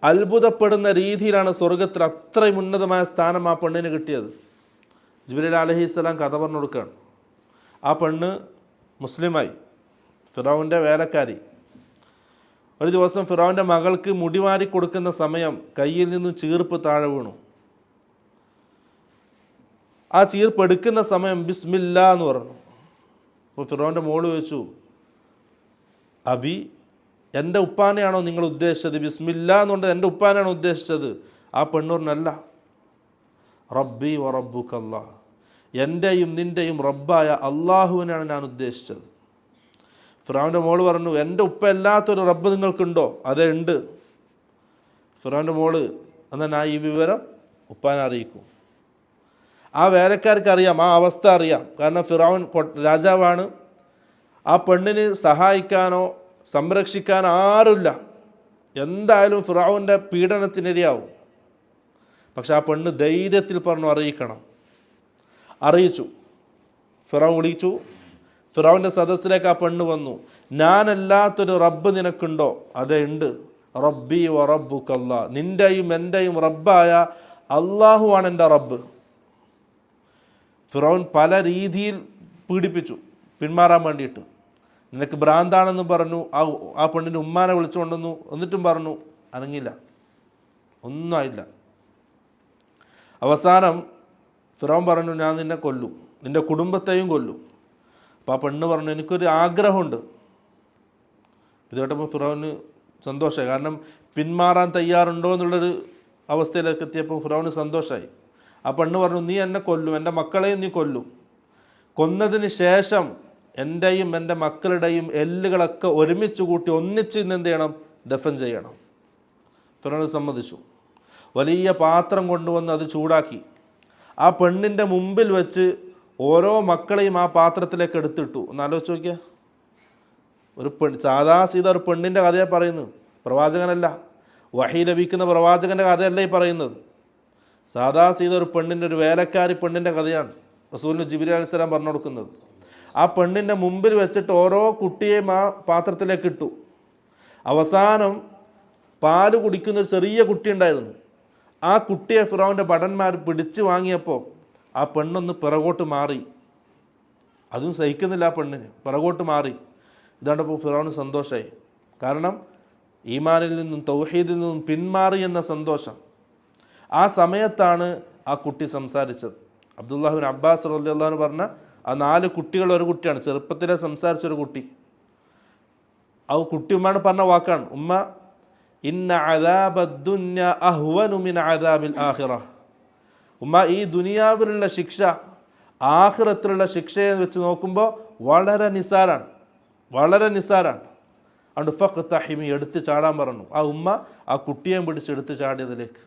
അത്ഭുതപ്പെടുന്ന രീതിയിലാണ് സ്വർഗത്തിൽ അത്രയും ഉന്നതമായ സ്ഥാനം ആ പെണ്ണിന് കിട്ടിയത്. ജിബ്രീൽ അലൈഹിസ്സലാം കഥ പറഞ്ഞു കൊടുക്കുകയാണ്. ആ പെണ്ണ് മുസ്ലിമായി, ഫിറഔൻ്റെ വേലക്കാരി. ഒരു ദിവസം ഫിറഔൻ്റെ മകൾക്ക് മുടിവാരി കൊടുക്കുന്ന സമയം കയ്യിൽ നിന്നും ചീർപ്പ് താഴെ വീണു. ആ ചീർപ്പ് എടുക്കുന്ന സമയം ബിസ്മില്ലാ എന്ന് പറഞ്ഞു. അപ്പോൾ ഫിറഔൻ്റെ മോള് ചോദിച്ചു, അബി, എൻ്റെ ഉപ്പാനെയാണോ നിങ്ങൾ ഉദ്ദേശിച്ചത്? ബിസ്മില്ലാ എന്നുകൊണ്ട് എൻ്റെ ഉപ്പാനെയാണോ ഉദ്ദേശിച്ചത്? ആ പെണ്ണൂറിനല്ല, റബ്ബി വ റബ്ബുക്കല്ലാഹ്, എൻ്റെയും നിൻ്റെയും റബ്ബായ അള്ളാഹുവിനാണ് ഞാൻ ഉദ്ദേശിച്ചത്. ഫിറഔൻ്റെ മോള് പറഞ്ഞു, എൻ്റെ ഉപ്പ അല്ലാത്തൊരു റബ്ബ് നിങ്ങൾക്കുണ്ടോ? അതേ ഉണ്ട്. ഫിറൗൻ്റെ മോള് എന്നാൽ ഞാൻ ഈ വിവരം ഉപ്പാനെ അറിയിക്കും. ആ വേലക്കാർക്ക് അറിയാം, ആ അവസ്ഥ അറിയാം. കാരണം ഫിറൗൻ രാജാവാണ്. ആ പെണ്ണിന് സഹായിക്കാനോ സംരക്ഷിക്കാനോ ആരുമില്ല. എന്തായാലും ഫിറൗൻ്റെ പീഡനത്തിനിരയാവും. പക്ഷെ ആ പെണ്ണ് ധൈര്യത്തിൽ പറഞ്ഞു അറിയിക്കണം. അറിയിച്ചു. ഫിറൗൻ വിളിച്ചു. ഫിറൗൻ്റെ സദസ്സിലേക്ക് ആ പെണ്ണ് വന്നു. ഞാനല്ലാത്തൊരു റബ്ബ് നിനക്കുണ്ടോ? അതേ ഉണ്ട്. റബ്ബി വ റബ്ബുക്കല്ലാ, നിൻ്റെയും എൻ്റെയും റബ്ബായ അള്ളാഹുവാണ് എൻ്റെ റബ്ബ്. ഫിറൗൻ പല രീതിയിൽ പീഡിപ്പിച്ചു പിന്മാറാൻ വേണ്ടിയിട്ട്. നിനക്ക് ഭ്രാന്താണെന്ന് പറഞ്ഞു. ആ പെണ്ണിൻ്റെ ഉമ്മാനെ വിളിച്ചുകൊണ്ടുവന്നു. എന്നിട്ടും പറഞ്ഞു, അനങ്ങില്ല, ഒന്നും ആയില്ല. അവസാനം ഫിറൗൻ പറഞ്ഞു, ഞാൻ നിന്നെ കൊല്ലും, നിൻ്റെ കുടുംബത്തെയും കൊല്ലും. അപ്പോൾ ആ പെണ്ണ് പറഞ്ഞു, എനിക്കൊരു ആഗ്രഹമുണ്ട്. ഇത് കേട്ടപ്പോൾ ഫിറൗന് സന്തോഷമായി. കാരണം പിന്മാറാൻ തയ്യാറുണ്ടോ എന്നുള്ളൊരു അവസ്ഥയിലേക്ക് എത്തിയപ്പോൾ ഫിറൗന് സന്തോഷമായി. ആ പെണ്ണ് പറഞ്ഞു, നീ എന്നെ കൊല്ലും, എൻ്റെ മക്കളെയും നീ കൊല്ലും. കൊന്നതിന് ശേഷം എൻ്റെയും എൻ്റെ മക്കളുടെയും എല്ലുകളൊക്കെ ഒരുമിച്ച് കൂട്ടി ഒന്നിച്ച് ഇന്ന് എന്ത് ചെയ്യണം? ദഫൻ ചെയ്യണം. ഫിറൗൻ സമ്മതിച്ചു. വലിയ പാത്രം കൊണ്ടുവന്ന് അത് ചൂടാക്കി ആ പെണ്ണിൻ്റെ മുമ്പിൽ വെച്ച് ഓരോ മക്കളെയും ആ പാത്രത്തിലേക്ക് എടുത്തിട്ടു. ഒന്ന് ആലോചിച്ച് നോക്കിയാൽ, ഒരു സാധാ സീത ഒരു പെണ്ണിൻ്റെ കഥയാണ് പറയുന്നത്, പ്രവാചകനല്ല. വഹി ലഭിക്കുന്ന പ്രവാചകൻ്റെ കഥയല്ല ഈ പറയുന്നത്. സാധാ സീത ഒരു പെണ്ണിൻ്റെ, ഒരു വേലക്കാരി പെണ്ണിൻ്റെ കഥയാണ് റസൂലിന് ജിബ്രീൽ അലൈഹിസ്സലാം പറഞ്ഞു കൊടുക്കുന്നത്. ആ പെണ്ണിൻ്റെ മുമ്പിൽ വെച്ചിട്ട് ഓരോ കുട്ടിയെയും ആ പാത്രത്തിലേക്ക് ഇട്ടു. അവസാനം പാല് കുടിക്കുന്നൊരു ചെറിയ കുട്ടി ഉണ്ടായിരുന്നു. ആ കുട്ടിയെ ഫിറൗൻ്റെ ഭടന്മാർ പിടിച്ചു വാങ്ങിയപ്പോൾ ആ പെണ്ണൊന്ന് പിറകോട്ട് മാറി. അതും സഹിക്കുന്നില്ല ആ പെണ്ണിന്, പിറകോട്ട് മാറി. ഇതാണ്ടപ്പോൾ ഫിറൗന് സന്തോഷമായി. കാരണം ഈമാനിൽ നിന്നും തൗഹീദിൽ നിന്നും പിന്മാറി എന്ന സന്തോഷം. ആ സമയത്താണ് ആ കുട്ടി സംസാരിച്ചത്. അബ്ദുല്ലാഹിബ്ൻ അബ്ബാസ് റളിയല്ലാഹു അൻഹു പറഞ്ഞ ആ 4 കുട്ടികൾ ഒരു കുട്ടിയാണ്, ചെറുപ്പത്തിലെ സംസാരിച്ചൊരു കുട്ടി. ആ കുട്ടി ഉമ്മയാണ് പറഞ്ഞ വാക്കാണ്, ഉമ്മ ഇന്ന അദാബദ്ദുന്യ അഹ്വനു മിൻ അദാബിൽ ആഖിറ. ഉമ്മ, ഈ ദുനിയാവിലുള്ള ശിക്ഷ ആഖിറത്തിലുള്ള ശിക്ഷയെ വെച്ച് നോക്കുമ്പോൾ വളരെ നിസാരാണ്, വളരെ നിസാരാണ്. അതുകൊണ്ട് ഫഖ്തഹിമി, എടുത്ത് ചാടാൻ പറഞ്ഞു. ആ ഉമ്മ ആ കുട്ടിയെ പിടിച്ച് എടുത്ത് ചാടിയതിലേക്ക്.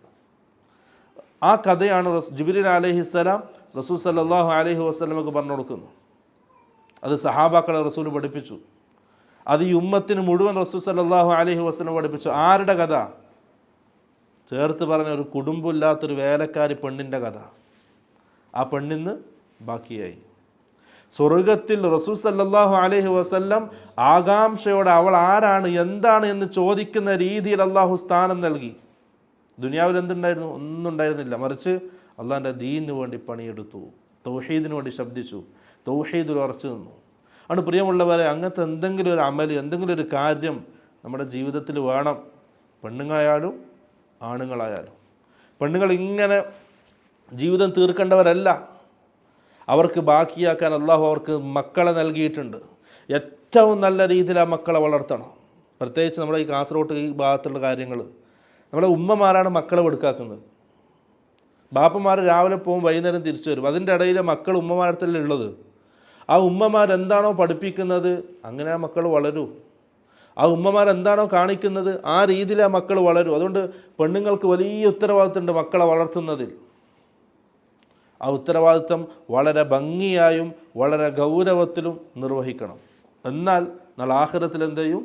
ആ കഥയാണ് ജിബ്രീൽ അലൈഹിസ്സലാം റസൂൽ സല്ലല്ലാഹു അലൈഹി വസല്ലമക്ക് പറഞ്ഞു കൊടുക്കുന്നു. അത് സഹാബാക്കളെ റസൂൽ പഠിപ്പിച്ചു. അത് ഈ ഉമ്മത്തിന് മുഴുവൻ റസൂൽ സല്ലല്ലാഹു അലൈഹി വസല്ലം പഠിപ്പിച്ചു. ആരുടെ കഥ? ചേർത്ത് പറഞ്ഞ ഒരു കുടുംബമില്ലാത്തൊരു വേലക്കാരി പെണ്ണിൻ്റെ കഥ. ആ പെണ്ണിന്ന് ബാക്കിയായി. സ്വർഗത്തിൽ റസൂൽ സല്ലല്ലാഹു അലൈഹി വസല്ലം ആകാംക്ഷയോടെ അവൾ ആരാണ്, എന്താണ് എന്ന് ചോദിക്കുന്ന രീതിയിൽ അള്ളാഹു സ്ഥാനം നൽകി. ദുനിയാവിൽ എന്തുണ്ടായിരുന്നു? ഒന്നും ഉണ്ടായിരുന്നില്ല. മറിച്ച് അള്ളാഹിൻ്റെ ദീനിന് വേണ്ടി പണിയെടുത്തു, തൗഹീദിന് വേണ്ടി ശബ്ദിച്ചു, തൗഹീദിൽ ഉറച്ചു നിന്നു. ആണ് പ്രിയമുള്ളവരെ, അങ്ങനത്തെ എന്തെങ്കിലും ഒരു അമല്, എന്തെങ്കിലും ഒരു കാര്യം നമ്മുടെ ജീവിതത്തിൽ വേണം. പെണ്ണുങ്ങളായാലും ആണുങ്ങളായാലും. പെണ്ണുങ്ങൾ ഇങ്ങനെ ജീവിതം തീർക്കേണ്ടവരല്ല. അവർക്ക് ബാക്കിയാക്കാൻ അള്ളാഹു അവർക്ക് മക്കളെ നൽകിയിട്ടുണ്ട്. ഏറ്റവും നല്ല രീതിയിൽ ആ മക്കളെ വളർത്തണം. പ്രത്യേകിച്ച് നമ്മുടെ ഈ കാസർഗോഡ് ഈ ഭാഗത്തുള്ള കാര്യങ്ങൾ, നമ്മുടെ ഉമ്മമാരാണ് മക്കളെ വെടുക്കാക്കുന്നത്. ബാപ്പന്മാർ രാവിലെ പോകും, വൈകുന്നേരം തിരിച്ചു വരും. അതിൻ്റെ ഇടയിൽ മക്കൾ ഉമ്മമാരത്തല്ലേ ഉള്ളത്. ആ ഉമ്മമാരെന്താണോ പഠിപ്പിക്കുന്നത് അങ്ങനെ ആ മക്കൾ വളരൂ. ആ ഉമ്മമാരെന്താണോ കാണിക്കുന്നത് ആ രീതിയിൽ ആ മക്കൾ വളരൂ. അതുകൊണ്ട് പെണ്ണുങ്ങൾക്ക് വലിയ ഉത്തരവാദിത്തമുണ്ട് മക്കളെ വളർത്തുന്നതിൽ. ആ ഉത്തരവാദിത്തം വളരെ ഭംഗിയായും വളരെ ഗൗരവത്തിലും നിർവഹിക്കണം. എന്നാൽ നാളെ ആഖിറത്തിൽ എന്ത് ചെയ്യും?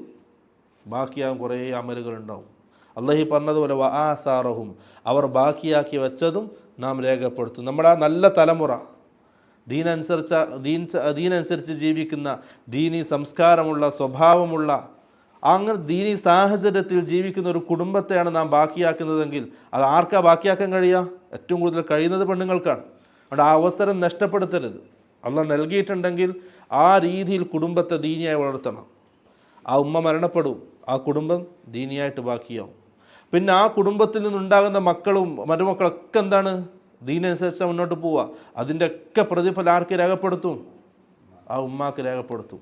ബാക്കിയാകും കുറേ അമലുകളുണ്ടാവും. അല്ലാഹു പറഞ്ഞതുപോലെ വആസാറഹും, അവർ ബാക്കിയാക്കി വെച്ചതും നാം രേഖപ്പെടുത്തും. നമ്മുടെ ആ നല്ല തലമുറ, ദീനനുസരിച്ച് ജീവിക്കുന്ന, ദീനി സംസ്കാരമുള്ള, സ്വഭാവമുള്ള, അങ്ങനെ ദീനി സാഹചര്യത്തിൽ ജീവിക്കുന്ന ഒരു കുടുംബത്തെയാണ് നാം ബാക്കിയാക്കുന്നതെങ്കിൽ അത് ആർക്കാ ബാക്കിയാക്കാൻ കഴിയുക? ഏറ്റവും കൂടുതൽ കഴിയുന്നത് പെണ്ണുങ്ങൾക്കാണ്. അതുകൊണ്ട് ആ അവസരം നഷ്ടപ്പെടുത്തരുത്. അള്ളാഹ് നൽകിയിട്ടുണ്ടെങ്കിൽ ആ രീതിയിൽ കുടുംബത്തെ ദീനിയായി വളർത്തണം. ആ ഉമ്മ മരണപ്പെടും, ആ കുടുംബം ദീനിയായിട്ട് ബാക്കിയാവും. പിന്നെ ആ കുടുംബത്തിൽ നിന്നുണ്ടാകുന്ന മക്കളും മരുമക്കളൊക്കെ എന്താണ്? ദീനനുസരിച്ച് മുന്നോട്ട് പോവുക. അതിൻ്റെ ഒക്കെ പ്രതിഫലം ആർക്ക് രേഖപ്പെടുത്തും? ആ ഉമ്മാക്ക് രേഖപ്പെടുത്തും.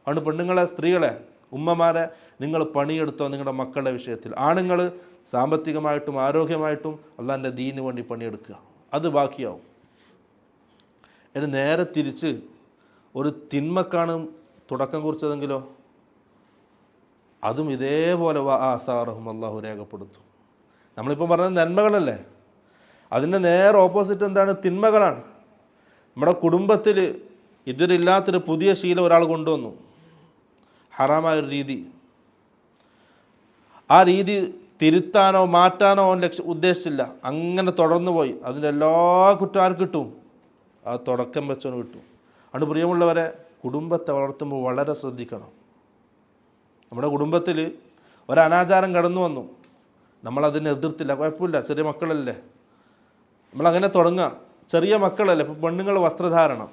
അതുകൊണ്ട് പെണ്ണുങ്ങളെ, സ്ത്രീകളെ, ഉമ്മമാരെ, നിങ്ങൾ പണിയെടുത്തോ നിങ്ങളുടെ മക്കളുടെ വിഷയത്തിൽ. ആണുങ്ങൾ സാമ്പത്തികമായിട്ടും ആരോഗ്യമായിട്ടും അള്ളാഹിൻ്റെ ദീനിന് വേണ്ടി പണിയെടുക്കുക, അത് ബാക്കിയാവും. ഇനി നേരെ തിരിച്ച് ഒരു തിന്മക്കാണ് തുടക്കം കുറിച്ചതെങ്കിലോ അതും ഇതേപോലെ ആസാറഹും അള്ളാഹു രേഖപ്പെടുത്തും. നമ്മളിപ്പോൾ പറഞ്ഞത് നന്മകളല്ലേ, അതിൻ്റെ നേരെ ഓപ്പോസിറ്റ് എന്താണ്? തിന്മകളാണ്. നമ്മുടെ കുടുംബത്തിൽ ഇതിലില്ലാത്തൊരു പുതിയ ശീലം ഒരാൾ കൊണ്ടുവന്നു, ഹറാമായൊരു രീതി. ആ രീതി തിരുത്താനോ മാറ്റാനോ അവൻ ഉദ്ദേശിച്ചില്ല, അങ്ങനെ തുടർന്നു പോയി. അതിൻ്റെ എല്ലാ കുറ്റം ആർക്ക് കിട്ടും? ആ തുടക്കം വെച്ചവന് കിട്ടും. അതുകൊണ്ട് പ്രിയമുള്ളവരെ, കുടുംബത്തെ വളർത്തുമ്പോൾ വളരെ ശ്രദ്ധിക്കണം. നമ്മുടെ കുടുംബത്തിൽ ഒരനാചാരം കടന്നു വന്നു, നമ്മളതിനെ എതിർത്തില്ല, കുഴപ്പമില്ല, ചെറിയ മക്കളല്ലേ, നമ്മളങ്ങനെ തുടങ്ങുക. ചെറിയ മക്കളല്ലേ, ഇപ്പോൾ പെണ്ണുങ്ങൾ വസ്ത്രധാരണം,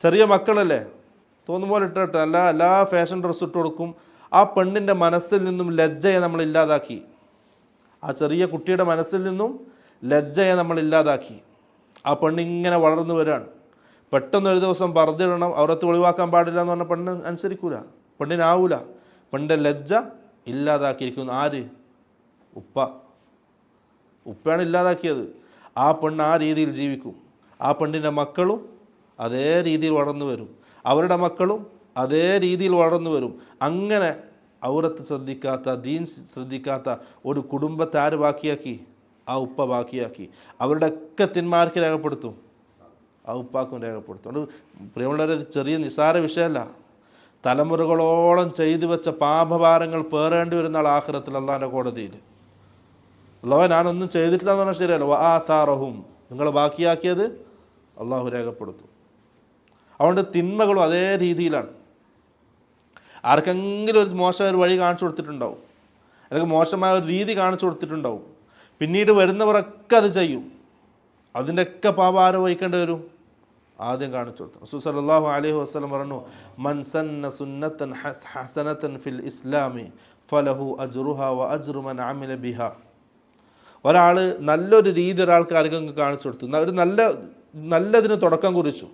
ചെറിയ മക്കളല്ലേ, തോന്നും പോലെ ഇട്ടിട്ട് എല്ലാ ഫാഷൻ ഡ്രസ്സ് ഇട്ട് കൊടുക്കും. ആ പെണ്ണിൻ്റെ മനസ്സിൽ നിന്നും ലജ്ജയെ നമ്മൾ ഇല്ലാതാക്കി. ആ ചെറിയ കുട്ടിയുടെ മനസ്സിൽ നിന്നും ലജ്ജയെ നമ്മൾ ഇല്ലാതാക്കി. ആ പെണ്ണിങ്ങനെ വളർന്നു വരികയാണ്. പെട്ടെന്ന് ഒരു ദിവസം പറഞ്ഞിടണം, അവരത്ത് ഒളിവാക്കാൻ പാടില്ല എന്ന് പറഞ്ഞാൽ പെണ്ണ് അനുസരിക്കൂല, പെണ്ണിനാവൂല. പെണ്ണിൻ്റെ ലജ്ജ ഇല്ലാതാക്കിയിരിക്കുന്നു. ആര്? ഉപ്പയാണ് ഇല്ലാതാക്കിയത്. ആ പെണ്ണ് ആ രീതിയിൽ ജീവിക്കും. ആ പെണ്ണിൻ്റെ മക്കളും അതേ രീതിയിൽ വളർന്നു വരും, അവരുടെ മക്കളും അതേ രീതിയിൽ വളർന്നു വരും. അങ്ങനെ ഔറത്ത് ശ്രദ്ധിക്കാത്ത, ദീൻ ശ്രദ്ധിക്കാത്ത ഒരു കുടുംബത്തെ ആര് ബാക്കിയാക്കി? ആ ഉപ്പ ബാക്കിയാക്കി. അവരുടെയൊക്കെ തിന്മാർക്ക് രേഖപ്പെടുത്തും, ആ ഉപ്പാക്കും രേഖപ്പെടുത്തും. അതുകൊണ്ട് പ്രിയമുള്ളവരെ, ചെറിയ നിസ്സാര വിഷയമല്ല. തലമുറകളോളം ചെയ്തു വെച്ച പാപഭാരങ്ങൾ പേറേണ്ടി വരുന്ന ആൾ ആഖിറത്തിൽ അള്ളാഹിൻ്റെ കോടതിയിൽ. അള്ളാഹ് ഞാനൊന്നും ചെയ്തിട്ടില്ല എന്ന് പറഞ്ഞാൽ ശരിയല്ല. വആസാറഹും, നിങ്ങൾ ബാക്കിയാക്കിയത് അള്ളാഹു രേഖപ്പെടുത്തും. അതുകൊണ്ട് തിന്മകളും അതേ രീതിയിലാണ്. ആർക്കെങ്കിലും ഒരു മോശമായ ഒരു വഴി കാണിച്ചു കൊടുത്തിട്ടുണ്ടാവും, അല്ലെങ്കിൽ മോശമായ ഒരു രീതി കാണിച്ചു കൊടുത്തിട്ടുണ്ടാവും. പിന്നീട് വരുന്നവരൊക്കെ അത് ചെയ്യും. അതിൻ്റെയൊക്കെ പാപം ആര് വഹിക്കേണ്ടി വരും? ആദ്യം കാണിച്ചു കൊടുത്തു. റസൂൽ സല്ലല്ലാഹു അലൈഹി വസല്ലം പറഞ്ഞു, മൻ സന്ന സുന്നത്തൻ ഹസനത്തൻ ഫിൽ ഇസ്ലാമി ഫലഹു അജ്റുഹ വ അജ്റു മൻ അമില ബിഹ. ഒരാൾ നല്ലൊരു രീതി ഒരാൾക്ക് ആർക്കെങ്കിലും കാണിച്ചു കൊടുത്തു, ഒരു നല്ലതിന് തുടക്കം കുറിച്ചു,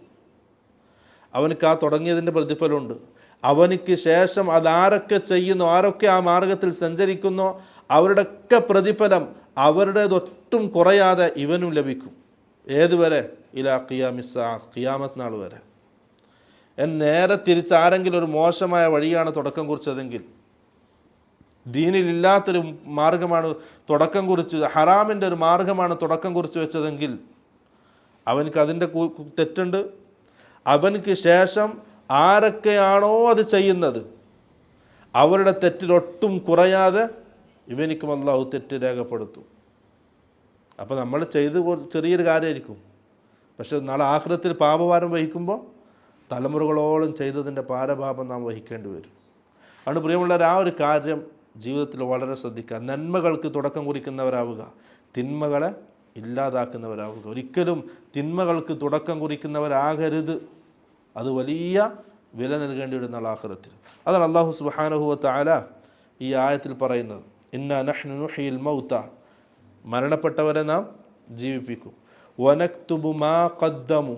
അവനക്ക് ആ തുടങ്ങിയതിൻ്റെ പ്രതിഫലമുണ്ട്. അവനിക്ക് ശേഷം അതാരൊക്കെ ചെയ്യുന്നു, ആരൊക്കെ ആ മാർഗത്തിൽ സഞ്ചരിക്കുന്നോ അവരുടെയൊക്കെ പ്രതിഫലം അവരുടേതൊട്ടും കുറയാതെ ഇവനും ലഭിക്കും. ഏതുവരെ? ഇലാ ഖിയാമിസ്സാ, ഖിയാമത്ത് നാൾ വരെ. നേരെ തിരിച്ച് ആരെങ്കിലും ഒരു മോശമായ വഴിയാണ് തുടക്കം കുറിച്ചതെങ്കിൽ, ദീനിലില്ലാത്തൊരു മാർഗമാണ് തുടക്കം കുറിച്ച്, ഹറാമിൻ്റെ ഒരു മാർഗമാണ് തുടക്കം കുറിച്ച് വെച്ചതെങ്കിൽ അവനക്ക് അതിൻ്റെ തെറ്റുണ്ട്. അവനക്ക് ശേഷം ആരൊക്കെയാണോ അത് ചെയ്യുന്നത് അവരുടെ തെറ്റിലൊട്ടും കുറയാതെ ഇവനിക്കും അല്ലാഹു തെറ്റ് രേഖപ്പെടുത്തും. അപ്പോൾ നമ്മൾ ചെയ്ത് ചെറിയൊരു കാര്യമായിരിക്കും, പക്ഷെ നാളെ ആഖിറത്തിൽ പാപഭാരം വഹിക്കുമ്പോൾ തലമുറകളോളം ചെയ്തതിൻ്റെ പാരഭാപം നാം വഹിക്കേണ്ടി വരും. അതുകൊണ്ട് പ്രിയമുള്ളവർ, ആ ഒരു കാര്യം ജീവിതത്തിൽ വളരെ ശ്രദ്ധിക്കുക. നന്മകൾക്ക് തുടക്കം കുറിക്കുന്നവരാവുക, തിന്മകളെ ഇല്ലാതാക്കുന്നവരാവുക. ഒരിക്കലും തിന്മകൾക്ക് തുടക്കം കുറിക്കുന്നവരാകരുത്. അത് വലിയ വില നൽകേണ്ടി വരുന്ന ആഖിറത്തിൽ. അതാണ് അല്ലാഹു സുബ്ഹാനഹു വ തആല ഈ ആയത്തിൽ പറയുന്നത്, ഇന്നാ നഹ്നു നുഹ്യിൽ മൗത, മരണപ്പെട്ടവരെ നാം ജീവിപ്പിക്കും. വനക്തുബു മാ ഖദ്ദമു,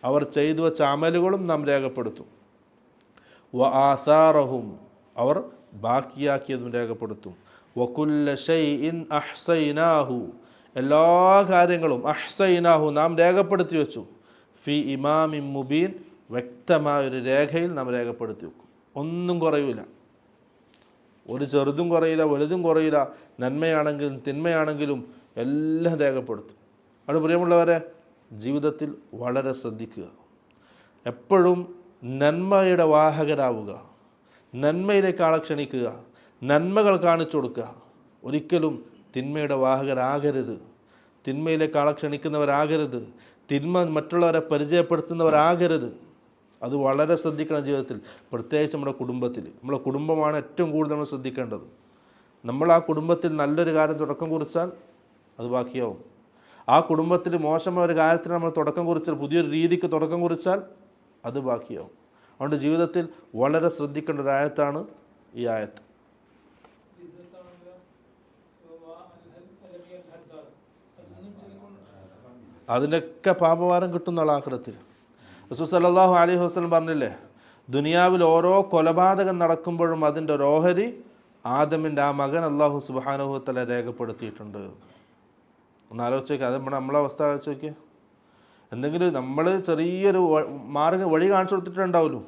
അവർ ചെയ്തു വച്ച അമലുകളും നാം രേഖപ്പെടുത്തും. വ ആസാറഹും, അവർ ബാക്കിയാക്കിയതും രേഖപ്പെടുത്തും. വകുല്ല ഷൈഇൻ അഹ്സൈനാഹു, എല്ലാ കാര്യങ്ങളും അഹ്സൈനാഹു, നാം രേഖപ്പെടുത്തി വെച്ചു. ഫി ഇമാമിൻ മുബീൻ, വ്യക്തമായൊരു രേഖയിൽ നാം രേഖപ്പെടുത്തി വെക്കും. ഒന്നും കുറയില്ല, ഒരു ചെറുതും കുറയില്ല, വലുതും കുറയില്ല. നന്മയാണെങ്കിലും തിന്മയാണെങ്കിലും എല്ലാം രേഖപ്പെടുത്തും. അത് പ്രിയമുള്ളവരെ, ജീവിതത്തിൽ വളരെ ശ്രദ്ധിക്കുക. എപ്പോഴും നന്മയുടെ വാഹകരാവുക, നന്മയിലേക്ക് ആളെ ക്ഷണിക്കുക, നന്മകൾ കാണിച്ചു കൊടുക്കുക. ഒരിക്കലും തിന്മയുടെ വാഹകരാകരുത്, തിന്മയിലേക്ക് ആളെ ക്ഷണിക്കുന്നവരാകരുത്, തിന്മ മറ്റുള്ളവരെ പരിചയപ്പെടുത്തുന്നവരാകരുത്. അത് വളരെ ശ്രദ്ധിക്കണം ജീവിതത്തിൽ, പ്രത്യേകിച്ച് നമ്മുടെ കുടുംബത്തിൽ. നമ്മുടെ കുടുംബമാണ് ഏറ്റവും കൂടുതൽ നമ്മൾ ശ്രദ്ധിക്കേണ്ടത്. നമ്മൾ ആ കുടുംബത്തിൽ നല്ലൊരു കാര്യം തുടക്കം കുറിച്ചാൽ അത് ബാക്കിയാവും. ആ കുടുംബത്തിൽ മോശമായ ഒരു കാര്യത്തിന് നമ്മൾ തുടക്കം കുറിച്ചാൽ, പുതിയൊരു രീതിക്ക് തുടക്കം കുറിച്ചാൽ അത് ബാക്കിയാവും. അതുകൊണ്ട് ജീവിതത്തിൽ വളരെ ശ്രദ്ധിക്കേണ്ട ഒരു ആയത്താണ് ഈ ആയത്ത്. അതിൻ്റെയൊക്കെ പാപഭാരം കിട്ടുന്ന ആഖിറത്തിൽ. റസൂൽ സല്ലല്ലാഹു അലൈഹി വസല്ലം പറഞ്ഞില്ലേ, ദുനിയാവിൽ ഓരോ കൊലപാതകം നടക്കുമ്പോഴും അതിൻ്റെ ഒരു ഓഹരി ആദമിൻ്റെ ആ മകൻ അല്ലാഹു സുബ്ഹാനഹു വ തആല രേഖപ്പെടുത്തിയിട്ടുണ്ട്. ഒന്ന് ആലോചിച്ച് നോക്കുക, അത് നമ്മളെ അവസ്ഥ ആലോചിച്ച് നോക്കിയാൽ. എന്തെങ്കിലും നമ്മൾ ചെറിയൊരു വഴി കാണിച്ചു കൊടുത്തിട്ടുണ്ടാവുമല്ലോ,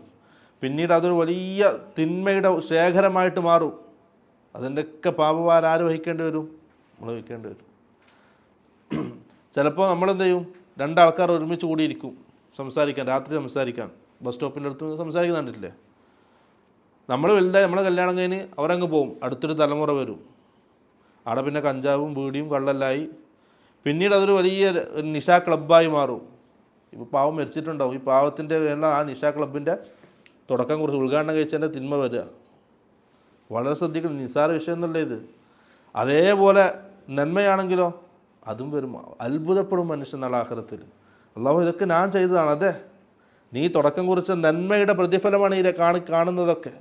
പിന്നീട് അതൊരു വലിയ തിന്മയുടെ ശേഖരമായിട്ട് മാറും. അതിൻ്റെയൊക്കെ പാപഭാരം ആര് വഹിക്കേണ്ടി വരും? നമ്മൾ വഹിക്കേണ്ടി വരും. ചിലപ്പോൾ നമ്മളെന്ത് ചെയ്യും, രണ്ടാൾക്കാർ ഒരുമിച്ച് കൂടിയിരിക്കും സംസാരിക്കാൻ, രാത്രി സംസാരിക്കാൻ, ബസ് സ്റ്റോപ്പിൻ്റെ അടുത്ത് സംസാരിക്കുന്നുണ്ടില്ലേ. നമ്മൾ വലുതായി നമ്മളെ കല്യാണം കഴിഞ്ഞ് അവരങ്ങ് പോവും, അടുത്തൊരു തലമുറ വരും. അവിടെ പിന്നെ കഞ്ചാവും ബീഡിയും കള്ളെല്ലായി. പിന്നീട് അതൊരു വലിയ നിശാ ക്ലബ്ബായി മാറും. ഇപ്പോൾ പാവം മരിച്ചിട്ടുണ്ടാവും, ഈ പാവത്തിൻ്റെ ആ നിശാ ക്ലബിൻ്റെ തുടക്കം കുറിച്ച് ഉദ്ഘാടനം കഴിച്ചതിൻ്റെ തിന്മ വരിക. വളരെ ശ്രദ്ധിക്കണം, നിസ്സാര വിഷയം എന്നല്ല ഇത്. അതേപോലെ നന്മയാണെങ്കിലോ അതും വരും. അത്ഭുതപ്പെടും മനുഷ്യൻ നാളെ ആഖിറത്തിൽ. അല്ലാഹു ഇതൊക്കെ ഞാൻ ചെയ്തതാണ്. അതെ, നീ തുടക്കം കുറിച്ച നന്മയുടെ പ്രതിഫലമാണ് ഈ കാണുന്നതൊക്കെ.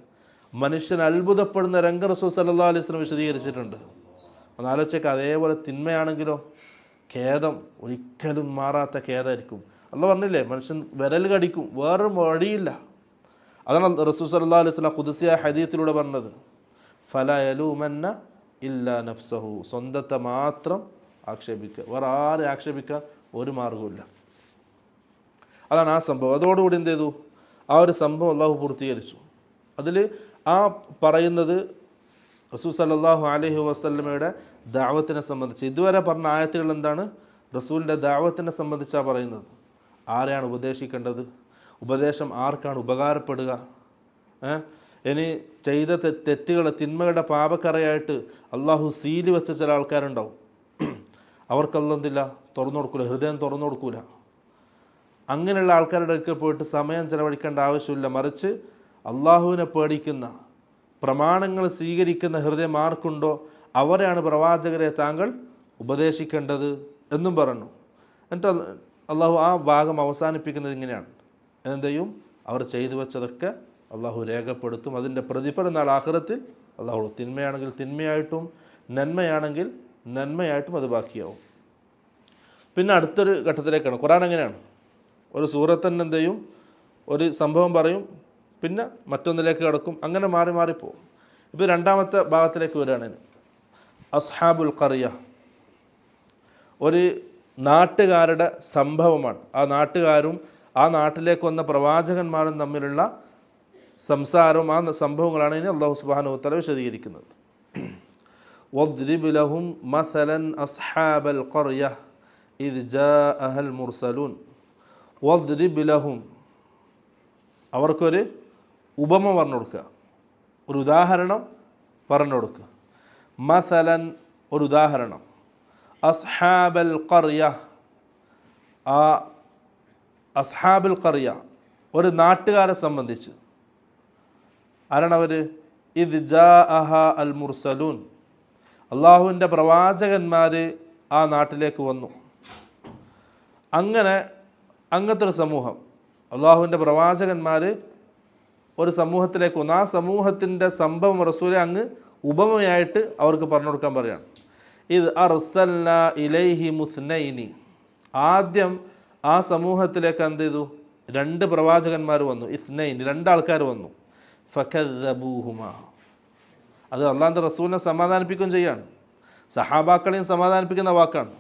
മനുഷ്യൻ അത്ഭുതപ്പെടുന്ന രംഗം റസൂൽ സല്ലല്ലാഹു അലൈഹി വസല്ലം വിശദീകരിച്ചിട്ടുണ്ട്. ഒന്നാലോചിച്ചേക്ക്. അതേപോലെ തിന്മയാണെങ്കിലോ ഖേദം ഒരിക്കലും മാറാത്ത ഖേദമായിരിക്കും. അല്ലാഹു പറഞ്ഞില്ലേ, മനുഷ്യൻ വിരൽ കടിക്കും, വേറൊരു വഴിയില്ല. അതാണ് റസൂൽ സല്ലല്ലാഹു അലൈഹി വസല്ലം ഖുദ്സിയായ ഹദീസിലൂടെ പറഞ്ഞത്, ഫലാ യലൂമന്ന ഇല്ലാ നഫ്സഹു, സ്വന്തത്തെ മാത്രം ആക്ഷേപിക്കുക, വേറെ ആരെ ആക്ഷേപിക്കാൻ ഒരു മാർഗവുമില്ല. അതാണ് ആ സംഭവം. അതോടുകൂടി എന്ത് ചെയ്തു, ആ ഒരു സംഭവം അള്ളാഹു പൂർത്തീകരിച്ചു. അതിൽ ആ പറയുന്നത് റസൂൽ സല്ലല്ലാഹു അലൈഹി വസല്ലമയുടെ ദഅവത്തിനെ സംബന്ധിച്ച്. ഇതുവരെ പറഞ്ഞ ആയത്തുകൾ എന്താണ്? റസൂലിൻ്റെ ദഅവത്തിനെ സംബന്ധിച്ചാണ് പറയുന്നത്. ആരെയാണ് ഉപദേശിക്കേണ്ടത്, ഉപദേശം ആർക്കാണ് ഉപകാരപ്പെടുക. ഇനി ചെയ്ത തെറ്റുകൾ, തിന്മകളുടെ പാപക്കറയായിട്ട് അള്ളാഹു സീല് വെച്ച ചില ആൾക്കാരുണ്ടാവും. അവർക്കല്ലെന്തില്ല, തുറന്നു കൊടുക്കൂല, ഹൃദയം തുറന്നു കൊടുക്കൂല. അങ്ങനെയുള്ള ആൾക്കാരുടെ അടുക്കൽ പോയിട്ട് സമയം ചിലവഴിക്കേണ്ട ആവശ്യമില്ല. മറിച്ച് അള്ളാഹുവിനെ പേടിക്കുന്ന, പ്രമാണങ്ങൾ സ്വീകരിക്കുന്ന ഹൃദയം ആർക്കുണ്ടോ അവരെയാണ് പ്രവാചകരെ താങ്കൾ ഉപദേശിക്കേണ്ടത് എന്നും പറഞ്ഞു. എന്നിട്ട് അള്ളാഹു ആ ഭാഗം അവസാനിപ്പിക്കുന്നത് ഇങ്ങനെയാണ്. എന്ത് ചെയ്യും? അവർ ചെയ്തു വെച്ചതൊക്കെ അള്ളാഹു രേഖപ്പെടുത്തും. അതിൻ്റെ പ്രതിഫലം നാളെ ആഖിറത്തിൽ അള്ളാഹു, തിന്മയാണെങ്കിൽ തിന്മയായിട്ടും നന്മയാണെങ്കിൽ നന്മയായിട്ടും അത് ബാക്കിയാവും. പിന്നെ അടുത്തൊരു ഘട്ടത്തിലേക്കാണ്. ഖുർആൻ എങ്ങനെയാണ്? ഒരു സൂറത്തന്നെ എന്ത് ചെയ്യും, ഒരു സംഭവം പറയും, പിന്നെ മറ്റൊന്നിലേക്ക് കിടക്കും, അങ്ങനെ മാറി മാറിപ്പോവും. ഇപ്പോൾ രണ്ടാമത്തെ ഭാഗത്തിലേക്ക് വരികയാണ്. അസ്ഹാബുൽ ഖറിയ, ഒരു നാട്ടുകാരുടെ സംഭവമാണ്. ആ നാട്ടുകാരും ആ നാട്ടിലേക്ക് വന്ന പ്രവാചകന്മാരും തമ്മിലുള്ള സംസാരവും ആ സംഭവങ്ങളാണ് ഇനി അല്ലാഹു സുബ്ഹാനഹു വ തആല വിശദീകരിക്കുന്നത്. വദ്രിബ് ലഹും മസലൻ അസ്ഹാബൽ ഖറിയ ഇദ് ജാഅഹൽ മുർസലൂൻ. വദ്രിബ് ലഹും, അവർക്കൊരു ഉപമ പറഞ്ഞു കൊടുക്കുക, ഒരു ഉദാഹരണം പറഞ്ഞു കൊടുക്കുക. മസലൻ, ഒരു ഉദാഹരണം. അസ്ഹാബൽ ഖറിയ, ആ അസ്ഹാബുൽ ഖറിയ ഒരു നാട്ടുകാരെ സംബന്ധിച്ച്. ആരാണവർ? ഇദ് ജാഅഹ അൽ മുർസലൂൻ, അള്ളാഹുവിൻ്റെ പ്രവാചകന്മാർ ആ നാട്ടിലേക്ക് വന്നു. അങ്ങനത്തെ ഒരു സമൂഹം, അള്ളാഹുവിൻ്റെ പ്രവാചകന്മാർ ഒരു സമൂഹത്തിലേക്ക് വന്നു. ആ സമൂഹത്തിൻ്റെ സംഭവം റസൂലെ അങ്ങ് ഉപമയായിട്ട് അവർക്ക് പറഞ്ഞു കൊടുക്കാൻ പറയാണ്. ഇത് അർസൽന ഇലൈഹി മുസ്നൈനി, ആദ്യം ആ സമൂഹത്തിലേക്ക് എന്ത് ചെയ്തു? രണ്ട് പ്രവാചകന്മാർ വന്നു. ഇസ്നൈൻ, രണ്ടാൾക്കാർ വന്നു. ഫകദ്ദബൂഹുമ, അത് അള്ളാഹുവിൻ്റെ റസൂലിനെ സമാധാനിപ്പിക്കുകയും ചെയ്യാണ്, സഹാബാക്കളെയും സമാധാനിപ്പിക്കുന്ന വാക്കാണ്.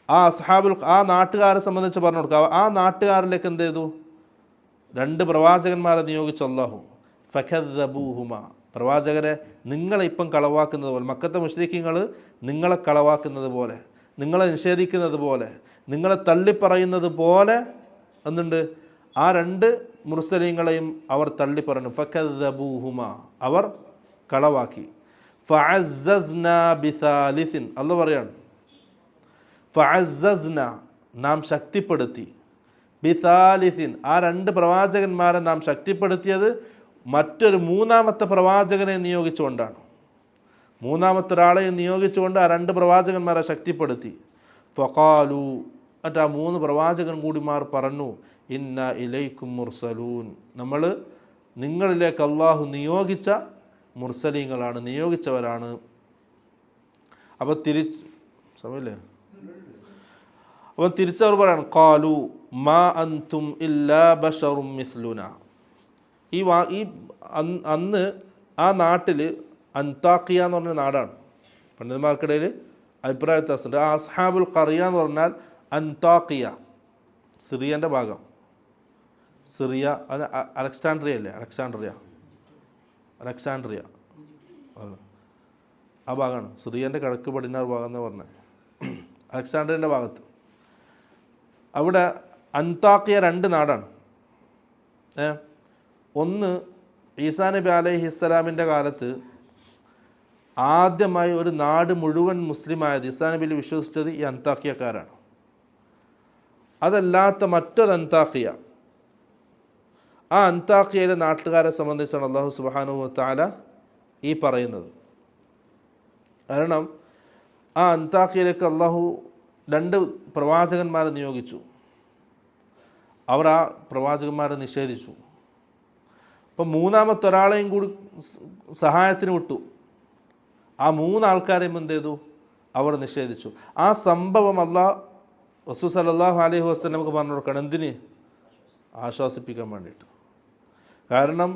ആ അസ്ഹാബുൽ, ആ നാട്ടുകാരെ സംബന്ധിച്ച് പറഞ്ഞു കൊടുക്കുക. ആ നാട്ടുകാരിലേക്ക് എന്ത് ചെയ്തു? രണ്ട് പ്രവാചകന്മാരെ നിയോഗിച്ചു അള്ളാഹു. ഫകദ്ദബൂഹുമ, പ്രവാചകരെ നിങ്ങളെ ഇപ്പം കളവാക്കുന്നത് പോലെ, മക്കത്തെ മുശ്രിക്കീങ്ങൾ നിങ്ങളെ കളവാക്കുന്നത് പോലെ, നിങ്ങളെ നിഷേധിക്കുന്നത് പോലെ, നിങ്ങളെ തള്ളിപ്പറയുന്നത് പോലെ എന്നുണ്ട്, ആ രണ്ട് മുർസലീങ്ങളെയും അവർ തള്ളിപ്പറഞ്ഞു. ഫകദ്ദബൂഹുമ, അവർ കളവാക്കി. ഫഅസ്സസ്ന ബിസാലിസിൻ, അല്ലാഹു പറയാണ്, ഫഅസ്സസ്ന, നാം ശക്തിപ്പെടുത്തി. ബിസാലിസിൻ, ആ രണ്ട് പ്രവാചകന്മാരെ നാം ശക്തിപ്പെടുത്തിയത് മറ്റൊരു മൂന്നാമത്തെ പ്രവാചകനെ നിയോഗിച്ചുകൊണ്ടാണ്. മൂന്നാമത്തെ ഒരാളെ നിയോഗിച്ചുകൊണ്ട് ആ രണ്ട് പ്രവാചകന്മാരെ ശക്തിപ്പെടുത്തി. ഫഖാലു, എന്നിട്ട് ആ മൂന്ന് പ്രവാചകൻ കൂടിമാർ പറഞ്ഞു, ഇന്ന ഇലൈക്കും മുർസലൂൻ, നമ്മൾ നിങ്ങളിലേക്ക് അള്ളാഹു നിയോഗിച്ച മുർസലീങ്ങളാണ്, നിയോഗിച്ചവരാണ്. അപ്പോൾ സമയല്ലേ, അപ്പം തിരിച്ചവർ പറയാണ്, ഖാലു മാ അൻതും ഇല്ലാ ബശറും മിസ്ലുന. ഈ അന്ന് ആ നാട്ടിൽ, അന്താക്കിയ എന്ന് പറഞ്ഞ നാടാണ്, പണ്ഡിതന്മാർക്കിടയിൽ അഭിപ്രായ വ്യത്യാസമുണ്ട്. ആ അസ്ഹാബുൽ ഖറിയ എന്ന് പറഞ്ഞാൽ അന്താക്കിയ, സിറിയൻ്റെ ഭാഗം. സിറിയ, അത് അലക്സാണ്ട്രിയ അല്ലേ, അലക്സാണ്ട്രിയ അല്ല, ആ ഭാഗമാണ് സിറിയൻ്റെ കിഴക്ക് പടിഞ്ഞാറ് ഭാഗം എന്ന് പറഞ്ഞത്. അലക്സാണ്ട്രിയൻ്റെ ഭാഗത്ത് അവിടെ അന്താക്കിയ 2 നാടാണ്. ഒന്ന് ഈസാ നബി അലൈഹിസ്സലാമിൻ്റെ കാലത്ത് ആദ്യമായി ഒരു നാട് മുഴുവൻ മുസ്ലിമായത്, ഈസാ നബിയിൽ വിശ്വസിച്ചത് ഈ അന്താക്കിയക്കാരാണ്. അതല്ലാത്ത മറ്റൊരു അന്താക്കിയ, ആ അന്താക്കിയയിലെ നാട്ടുകാരെ സംബന്ധിച്ചാണ് അല്ലാഹു സുബ്ഹാനഹു വ തആല ഈ പറയുന്നത്. കാരണം ആ അന്താക്കിയയിലേക്ക് അല്ലാഹു 2 പ്രവാചകന്മാരെ നിയോഗിച്ചു. അവർ ആ പ്രവാചകന്മാരെ നിഷേധിച്ചു. അപ്പം 3-മത്തെ ഒരാളെയും കൂടി സഹായത്തിന് വിട്ടു. ആ 3 ആൾക്കാരെയും എന്ത് ചെയ്തു? അവർ നിഷേധിച്ചു. ആ സംഭവം റസൂൽ സല്ലല്ലാഹു അലൈഹി വസല്ലം നമുക്ക് പറഞ്ഞു കൊടുക്കണം. എന്തിന്? ആശ്വാസിപ്പിക്കാൻ വേണ്ടിയിട്ട്. കാരണം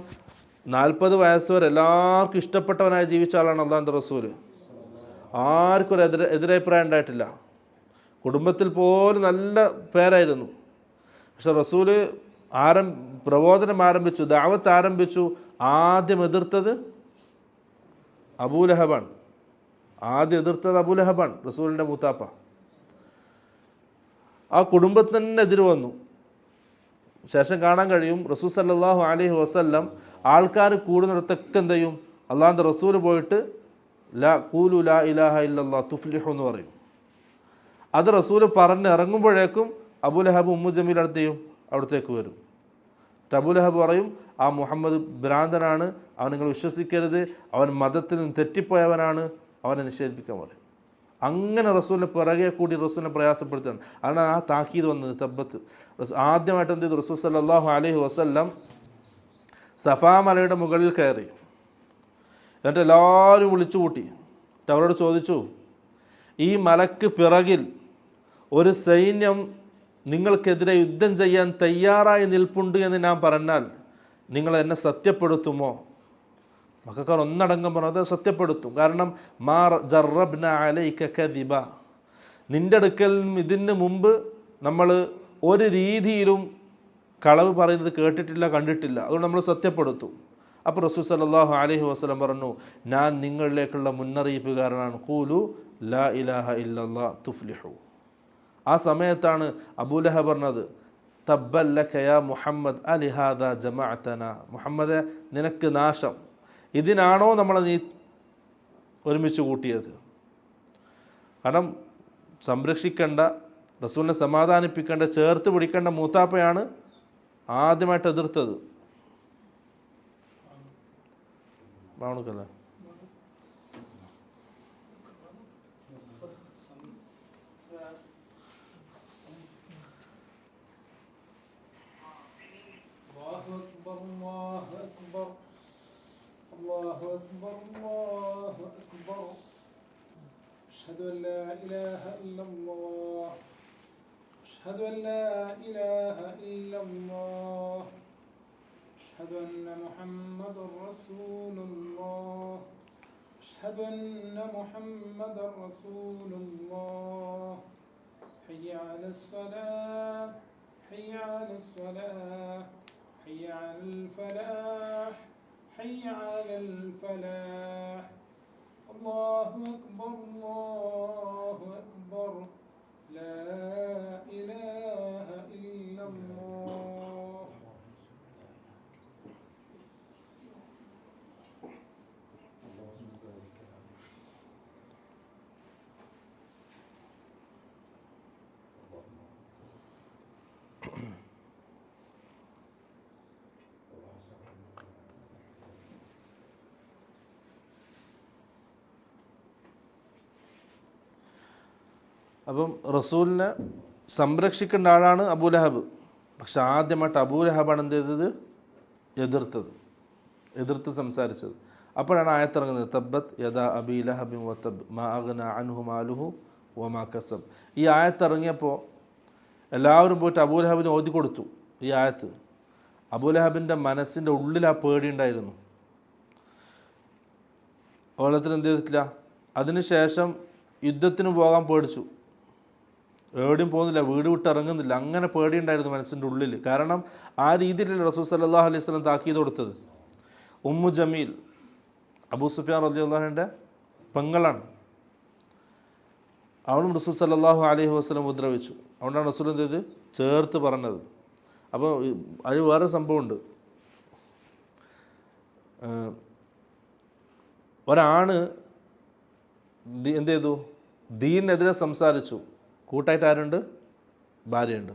40 വയസ്സ് വരെ എല്ലാവർക്കും ഇഷ്ടപ്പെട്ടവനായി ജീവിച്ച ആളാണ് അള്ളാഹുവിൻ്റെ റസൂൽ. ആർക്കും ഒരു എതിരഭിപ്രായം ഉണ്ടായിട്ടില്ല. കുടുംബത്തിൽ പോലും നല്ല പേരായിരുന്നു. പക്ഷെ റസൂല് പ്രബോധനം ആരംഭിച്ചു, ദഅവത്ത് ആരംഭിച്ചു, ആദ്യം എതിർത്തത് അബൂലഹബാണ്. റസൂലിൻ്റെ മൂത്താപ്പ. ആ കുടുംബത്തിന് തന്നെ എതിര് വന്നു. ശേഷം കാണാൻ കഴിയും റസൂൽ സല്ലല്ലാഹു അലൈഹി വസല്ലം ആൾക്കാർ കൂടുന്നിടത്തൊക്കെ എന്ത് ചെയ്യും? അള്ളാഹുവിൻ്റെ റസൂൽ പോയിട്ട് ഖൂലു ലാ ഇലാഹ ഇല്ലല്ലാഹ് തുഫ്ലിഹു എന്ന് പറയും. അത് റസൂൽ പറഞ്ഞ് ഇറങ്ങുമ്പോഴേക്കും അബൂലഹബ് ഉമ്മു ജമീൽ അടുത്ത് ചെയ്യും, അവിടത്തേക്ക് വരും. അബൂലഹബ് പറയും, ആ മുഹമ്മദ് ഭ്രാന്തനാണ്, അവൻ നിങ്ങൾ വിശ്വസിക്കരുത്, അവൻ മതത്തിൽ നിന്ന് തെറ്റിപ്പോയവനാണ്, അവനെ നിഷേധിപ്പിക്കാൻ പറയും. അങ്ങനെ റസൂലിനെ പിറകെ കൂടി റസൂലിനെ പ്രയാസപ്പെടുത്തുകയാണ്. അതാണ് ആ താക്കീത് വന്നത്. തബ്ബത്ത് ആദ്യമായിട്ട് എന്ത് ചെയ്തു? റസൂൽ സല്ലല്ലാഹു അലൈഹി വസല്ലം സഫാ മലയുടെ മുകളിൽ കയറി. എന്നിട്ട് എല്ലാവരും വിളിച്ചു കൂട്ടി. അവരോട് ചോദിച്ചു, ഈ മലക്ക് പിറകിൽ ഒരു സൈന്യം നിങ്ങൾക്കെതിരെ യുദ്ധം ചെയ്യാൻ തയ്യാറായി നിൽപ്പുണ്ട് എന്ന് ഞാൻ പറഞ്ഞാൽ നിങ്ങൾ എന്നെ സത്യപ്പെടുത്തുമോ? മക്കക്കാർ ഒന്നടങ്കം പറഞ്ഞു, അത് സത്യപ്പെടുത്തും. കാരണം മാ ജറബ്ന അലൈക കദിബ, നിൻ്റെ അടുക്കൽ ഇതിന് മുമ്പ് നമ്മൾ ഒരു രീതിയിലും കളവ് പറയുന്നത് കേട്ടിട്ടില്ല, കണ്ടിട്ടില്ല, അതുകൊണ്ട് നമ്മൾ സത്യപ്പെടുത്തും. അപ്പോൾ റസൂൽ സല്ലല്ലാഹു അലൈഹി വസല്ലം പറഞ്ഞു, ഞാൻ നിങ്ങളിലേക്കുള്ള മുന്നറിയിപ്പുകാരനാണ്. ഖൂലു ലാ ഇലാഹ ഇല്ലല്ലാഹ് തുഫ്ലിഹു. ആ സമയത്താണ് അബൂലഹബ് പറഞ്ഞത്, തബ്ബല്ലക യാ മുഹമ്മദ് അലിഹാദ ജമഅതന, മുഹമ്മദെ നിനക്ക് നാശം, ഇതിനാണോ നമ്മളെ നീ ഒരുമിച്ച് കൂട്ടിയത്? കാരണം സംരക്ഷിക്കേണ്ട, റസൂലിനെ സമാധാനിപ്പിക്കേണ്ട, ചേർത്ത് പിടിക്കേണ്ട മൂത്താപ്പയാണ് ആദ്യമായിട്ട് എതിർത്തത്. മാണുക്കല്ലേ الله أكبر الله أكبر أشهد أن لا إله إلا الله أشهد أن لا إله إلا الله أشهد أن محمدا رسول الله أشهد أن محمدا رسول الله حي على الصلاة حي على الصلاة حي على الفلاح حي على الفلاح الله أكبر الله أكبر لا إله إلا الله. അപ്പം റസൂലിനെ സംരക്ഷിക്കേണ്ട ആളാണ് അബൂലഹബ്. പക്ഷെ ആദ്യമായിട്ട് അബൂലഹബാണ് എന്ത് ചെയ്തത്? എതിർത്ത് സംസാരിച്ചത്. അപ്പോഴാണ് ആയത്തിറങ്ങുന്നത്, തബ്ബത് യദാ അബീ ലഹബിൻ വതബ് മാ അഗ്നാ അൻഹു മാലുഹു വമാ കസബ്. ഈ ആയത്തിറങ്ങിയപ്പോൾ എല്ലാവരും പോയിട്ട് അബൂലഹബിന് ഓതി കൊടുത്തു ഈ ആയത്ത്. അബൂലഹബിൻ്റെ മനസ്സിൻ്റെ ഉള്ളിൽ ആ പേടിയുണ്ടായിരുന്നു. ഓലത്തിന് എന്ത് ചെയ്തിട്ടില്ല. അതിനുശേഷം യുദ്ധത്തിന് പോകാൻ പേടിച്ചു. എവിടെയും പോകുന്നില്ല, വീട് വിട്ട് ഇറങ്ങുന്നില്ല. അങ്ങനെ പേടിയുണ്ടായിരുന്നു മനസ്സിൻ്റെ ഉള്ളിൽ. കാരണം ആ രീതിയിലല്ല റസൂൽ സല്ലല്ലാഹു അലൈഹി വസല്ലം താക്കീത് കൊടുത്തത്. ഉമ്മു ജമീൽ അബൂ സുഫിയാൻ റളിയല്ലാഹുവിൻ്റെ പെങ്ങളാണ്. അവളും റസൂൽ സല്ലല്ലാഹു അലൈഹി വസല്ലം ഉപദ്രവിച്ചു. അതുകൊണ്ടാണ് റസൂൽ എന്ത് ചെയ്ത് ചേർത്ത് പറഞ്ഞത്. അപ്പോൾ അതിൽ വേറെ സംഭവമുണ്ട്. ഒരാണ് എന്ത് ചെയ്തു, ദീനിനെതിരെ സംസാരിച്ചു. കൂട്ടായിട്ട് ആരുണ്ട്? ഭാര്യയുണ്ട്.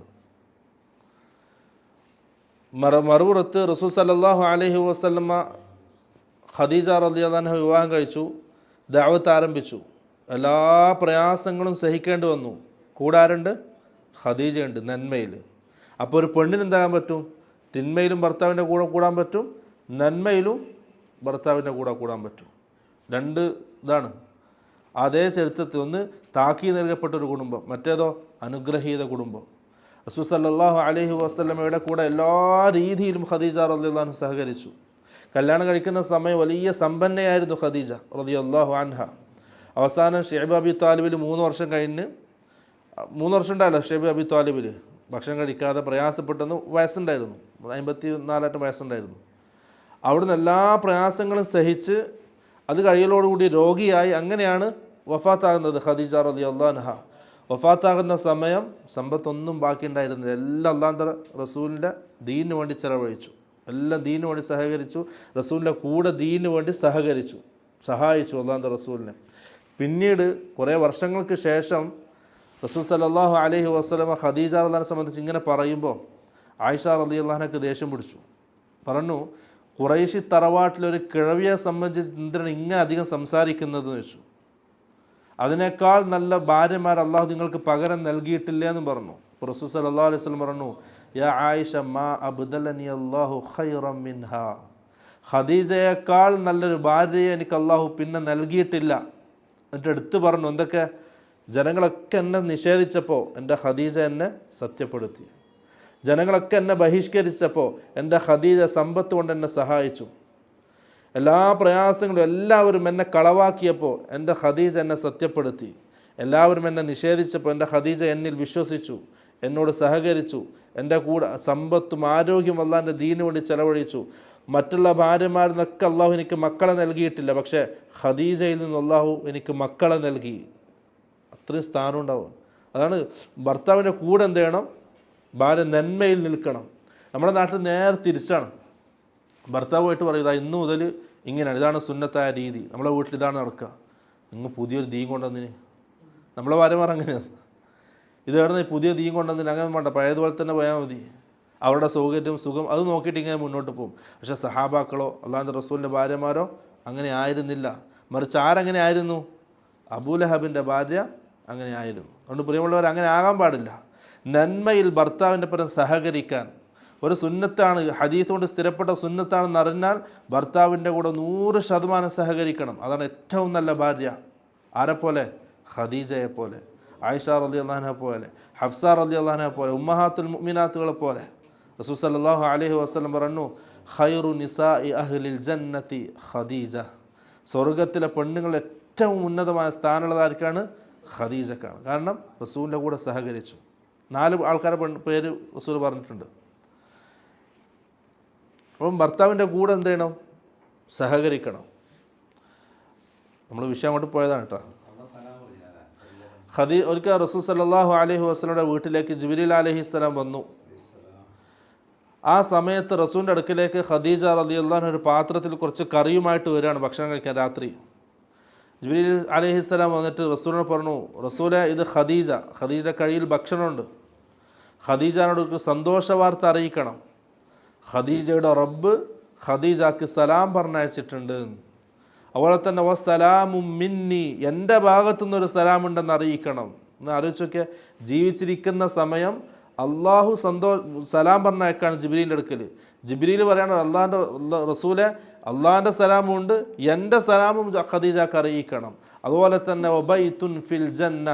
മറുപുറത്ത് റസൂൽ സല്ലല്ലാഹു അലൈഹി വസല്ലമ ഖദീജ റളിയല്ലാഹു അൻഹ വിവാഹം കഴിച്ചു, ദഅവത്ത് ആരംഭിച്ചു. എല്ലാ പ്രയാസങ്ങളും സഹിക്കേണ്ടി വന്നു. കൂടെ ആരുണ്ട്? ഖദീജയുണ്ട് നന്മയിൽ. അപ്പോൾ ഒരു പെണ്ണിന് എന്താകാൻ പറ്റും? തിന്മയിലും ഭർത്താവിൻ്റെ കൂടെ കൂടാൻ പറ്റും, നന്മയിലും ഭർത്താവിൻ്റെ കൂടെ കൂടാൻ പറ്റും. രണ്ട് ഇതാണ്. അതേ ചരിത്രത്തിൽ ഒന്ന് താക്കീത് നൽകപ്പെട്ട ഒരു കുടുംബം, മറ്റേതോ അനുഗ്രഹീത കുടുംബം. റസൂൽ സല്ലല്ലാഹു അലൈഹി വസല്ലമയുടെ കൂടെ എല്ലാ രീതിയിലും ഖദീജ റളിയല്ലാഹു അൻഹ സഹകരിച്ചു. കല്യാണം കഴിക്കുന്ന സമയം വലിയ സമ്പന്നയായിരുന്നു ഖദീജ റളിയല്ലാഹു അൻഹ. അവസാനം ഷൈബ് അബി താലിബിൽ 3 വർഷം കഴിഞ്ഞ്, 3 വർഷം ഉണ്ടായല്ലോ ഷൈബ് അബി താലിബിൽ, ഭക്ഷണം കഴിക്കാതെ പ്രയാസപ്പെട്ടെന്ന് വയസ്സുണ്ടായിരുന്നു, 54 വയസ്സുണ്ടായിരുന്നു. അവിടുന്ന് എല്ലാ പ്രയാസങ്ങളും സഹിച്ച് അത് കഴിയലോടുകൂടി രോഗിയായി. അങ്ങനെയാണ് വഫാത്താകുന്നത് ഖദീജ റളിയല്ലാഹു അൻഹ. വഫാത്താകുന്ന സമയം സമ്പത്തൊന്നും ബാക്കിയുണ്ടായിരുന്നില്ല. എല്ലാം അല്ലാഹുവിൻ്റെ റസൂലിൻ്റെ ദീനിന് വേണ്ടി ചിലവഴിച്ചു. എല്ലാം ദീനിന് വേണ്ടി സഹകരിച്ചു. റസൂലിൻ്റെ കൂടെ ദീനിന് വേണ്ടി സഹായിച്ചു അല്ലാഹുവിൻ്റെ റസൂലിനെ. പിന്നീട് കുറേ വർഷങ്ങൾക്ക് ശേഷം റസൂൽ സല്ലല്ലാഹു അലൈഹി വസല്ലമ ഖദീജ റളിയല്ലാഹു അൻഹയെ സംബന്ധിച്ച് ഇങ്ങനെ പറയുമ്പോൾ ആയിഷ റളിയല്ലാഹു അൻഹയ്ക്ക് ദേഷ്യം പിടിച്ചു. പറഞ്ഞു, ഖുറൈശി തറവാട്ടിലൊരു കിഴവിയെ സംബന്ധിച്ച് എന്തിനാണ് ഇങ്ങനെ അധികം സംസാരിക്കുന്നതെന്ന് വെച്ചു. അതിനേക്കാൾ നല്ല ഭാര്യമാർ അള്ളാഹു നിങ്ങൾക്ക് പകരം നൽകിയിട്ടില്ല എന്ന് പറഞ്ഞു. റസൂൽ സല്ലല്ലാഹു അലൈഹി വസല്ലം പറഞ്ഞു, യാ ആയിഷ മാ അബ്ദലനി അല്ലാഹു ഖൈറൻ മിൻഹാ, ഖദീജയേക്കാൾ നല്ലൊരു ഭാര്യയെ എനിക്ക് അള്ളാഹു പിന്നെ നൽകിയിട്ടില്ല. എന്നിട്ട് എടുത്തു പറഞ്ഞു എന്തൊക്കെ? ജനങ്ങളൊക്കെ എന്നെ നിഷേധിച്ചപ്പോൾ എൻ്റെ ഖദീജ എന്നെ സത്യപ്പെടുത്തി. ജനങ്ങളൊക്കെ എന്നെ ബഹിഷ്കരിച്ചപ്പോൾ എൻ്റെ ഖദീജ സമ്പത്ത് കൊണ്ട് എന്നെ സഹായിച്ചു. എല്ലാ പ്രയാസങ്ങളും എല്ലാവരും എന്നെ കളവാക്കിയപ്പോൾ എൻ്റെ ഖദീജ എന്നെ സത്യപ്പെടുത്തി. എല്ലാവരും എന്നെ നിഷേധിച്ചപ്പോൾ എൻ്റെ ഖദീജ എന്നിൽ വിശ്വസിച്ചു, എന്നോട് സഹകരിച്ചു. എൻ്റെ കൂടെ സമ്പത്തും ആരോഗ്യം അള്ളാഹിൻ്റെ ദീനു വേണ്ടി ചെലവഴിച്ചു. മറ്റുള്ള ഭാര്യമാരിൽ നിന്നൊക്കെ അള്ളാഹു എനിക്ക് മക്കളെ നൽകിയിട്ടില്ല, പക്ഷേ ഖദീജയിൽ നിന്ന് അള്ളാഹു എനിക്ക് മക്കളെ നൽകി. അത്രയും സ്ഥാനം ഉണ്ടാവും. അതാണ് ഭർത്താവിൻ്റെ കൂടെ എന്ത് ചെയ്യണം? ഭാര്യ നന്മയിൽ നിൽക്കണം. നമ്മുടെ നാട്ടിൽ നേരെ തിരിച്ചാണ്. ഭർത്താവുമായിട്ട് പറയുക ഇന്നു മുതൽ ഇങ്ങനെയാണ്, ഇതാണ് സുന്നത്തായ രീതി, നമ്മളെ വീട്ടിൽ ഇതാണ് നടക്കുക. നിങ്ങൾ പുതിയൊരു ദീൻ കൊണ്ടുവന്നിന്, നമ്മളെ ഭാര്യമാർ അങ്ങനെയാണ്. ഇത് കിടന്ന് പുതിയ ദീൻ കൊണ്ടുവന്നിന്, അങ്ങനെ വേണ്ട, പഴയതുപോലെ തന്നെ പോയാൽ മതി. അവരുടെ സൗകര്യം സുഖം അത് നോക്കിയിട്ട് ഇങ്ങനെ മുന്നോട്ട് പോകും. പക്ഷേ സഹാബാക്കളോ അല്ലാഹുവിൻ്റെ റസൂലിൻ്റെ ഭാര്യമാരോ അങ്ങനെ ആയിരുന്നില്ല. മറിച്ച് ആരങ്ങനെ ആയിരുന്നു? അബൂലഹബിൻ്റെ ഭാര്യ അങ്ങനെ ആയിരുന്നു. അതുകൊണ്ട് പ്രിയമുള്ളവർ അങ്ങനെ ആകാൻ പാടില്ല. നന്മയിൽ ഭർത്താവിൻ്റെ പരം സഹകരിക്കാൻ ഒരു സുന്നത്താണ്, ഹദീസ് കൊണ്ട് സ്ഥിരപ്പെട്ട സുന്നത്താണെന്ന് അറിഞ്ഞാൽ ഭർത്താവിൻ്റെ കൂടെ 100% സഹകരിക്കണം. അതാണ് ഏറ്റവും നല്ല ഭാര്യ. ആരെപ്പോലെ? ഖദീജയെ പോലെ, ആയിഷ റളിയല്ലാഹു അൻഹ പോലെ, ഹഫ്സ റളിയല്ലാഹു അൻഹ പോലെ, ഉമ്മഹാത്തുൽ മുഅ്മിനാത്തുകളെ പോലെ. റസൂൽ സല്ലല്ലാഹു അലൈഹി വസല്ലം പറഞ്ഞു, ഖൈറു നിസാഇ അഹ്ലിൽ ജന്നതി ഖദീജ, സ്വർഗത്തിലെ പെണ്ണുങ്ങൾ ഏറ്റവും ഉന്നതമായ സ്ഥാനമുള്ളതാർക്കാണ്? ഖദീജക്കാണ്. കാരണം റസൂലിൻ്റെ കൂടെ സഹകരിച്ചു. 4 ആൾക്കാരെ പേര് റസൂൽ പറഞ്ഞിട്ടുണ്ട്. അപ്പം ഭർത്താവിൻ്റെ കൂടെ എന്ത് ചെയ്യണം? സഹകരിക്കണം. നമ്മൾ വിഷയം അങ്ങോട്ട് പോയതാണ് കേട്ടോ. ഒരിക്കൽ റസൂൽ സല്ലല്ലാഹു അലൈഹി വസല്ലമയുടെ വീട്ടിലേക്ക് ജിബ്രീൽ അലൈഹിസ്സലാം വന്നു. ആ സമയത്ത് റസൂലിൻ്റെ അടുക്കിലേക്ക് ഖദീജ റളിയല്ലാഹു അൻഹ ഒരു പാത്രത്തിൽ കുറച്ച് കറിയുമായിട്ട് വരികയാണ് ഭക്ഷണം കഴിക്കാൻ രാത്രി. ജിബ്രീൽ അലൈഹിസ്സലാം വന്നിട്ട് റസൂലിനോട് പറഞ്ഞു, റസൂലെ ഇത് ഖദീജയുടെ കയ്യിൽ ഭക്ഷണമുണ്ട്, ഖദീജയോട് സന്തോഷ വാർത്ത അറിയിക്കണം. ഖദീജയുടെ റബ്ബ് ഖദീജക്ക് സലാം പറഞ്ഞയച്ചിട്ടുണ്ട്. അതുപോലെ തന്നെ വസ്സലാമു മിന്നി, എൻ്റെ ഭാഗത്തുനിന്നൊരു സലാമുണ്ടെന്ന് അറിയിക്കണം. എന്ന് ആലോചിച്ചൊക്കെ, ജീവിച്ചിരിക്കുന്ന സമയം അള്ളാഹു സലാം പറഞ്ഞയക്കാണ് ജിബ്രീലിൻ്റെ അടുക്കൽ. ജിബ്രീൽ പറയാണ്, അള്ളാഹിൻ്റെ റസൂലെ അള്ളാഹിൻ്റെ സലാമുണ്ട്, എൻ്റെ സലാമും ഖദീജക്ക് അറിയിക്കണം. അതുപോലെ തന്നെ വബൈതുൻ ഫിൽ ജന്ന,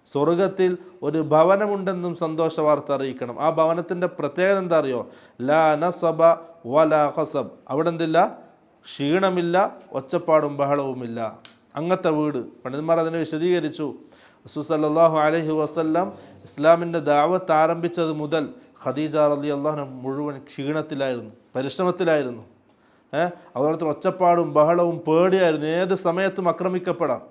സ്വർഗത്തിൽ ഒരു ഭവനമുണ്ടെന്നും സന്തോഷ വാർത്ത അറിയിക്കണം. ആ ഭവനത്തിൻ്റെ പ്രത്യേകത എന്താ അറിയോ? ലാ നസബ വലാ ഖസബ്, അവിടെ എന്തില്ല? ക്ഷീണമില്ല, ഒച്ചപ്പാടും ബഹളവുമില്ല. അങ്ങനത്തെ വീട്. പണ്ഡിതന്മാർ അതിനെ വിശദീകരിച്ചു. റസൂൽ സല്ലല്ലാഹു അലൈഹി വസല്ലം ഇസ്ലാമിൻ്റെ ദഅവത്ത് ആരംഭിച്ചത് മുതൽ ഖദീജ റളിയല്ലാഹു അൻഹ മുഴുവൻ ക്ഷീണത്തിലായിരുന്നു, പരിശ്രമത്തിലായിരുന്നു. അതുപോലെ തന്നെ ഒച്ചപ്പാടും ബഹളവും പേടിയായിരുന്നു. ഏത് സമയത്തും ആക്രമിക്കപ്പെടാം.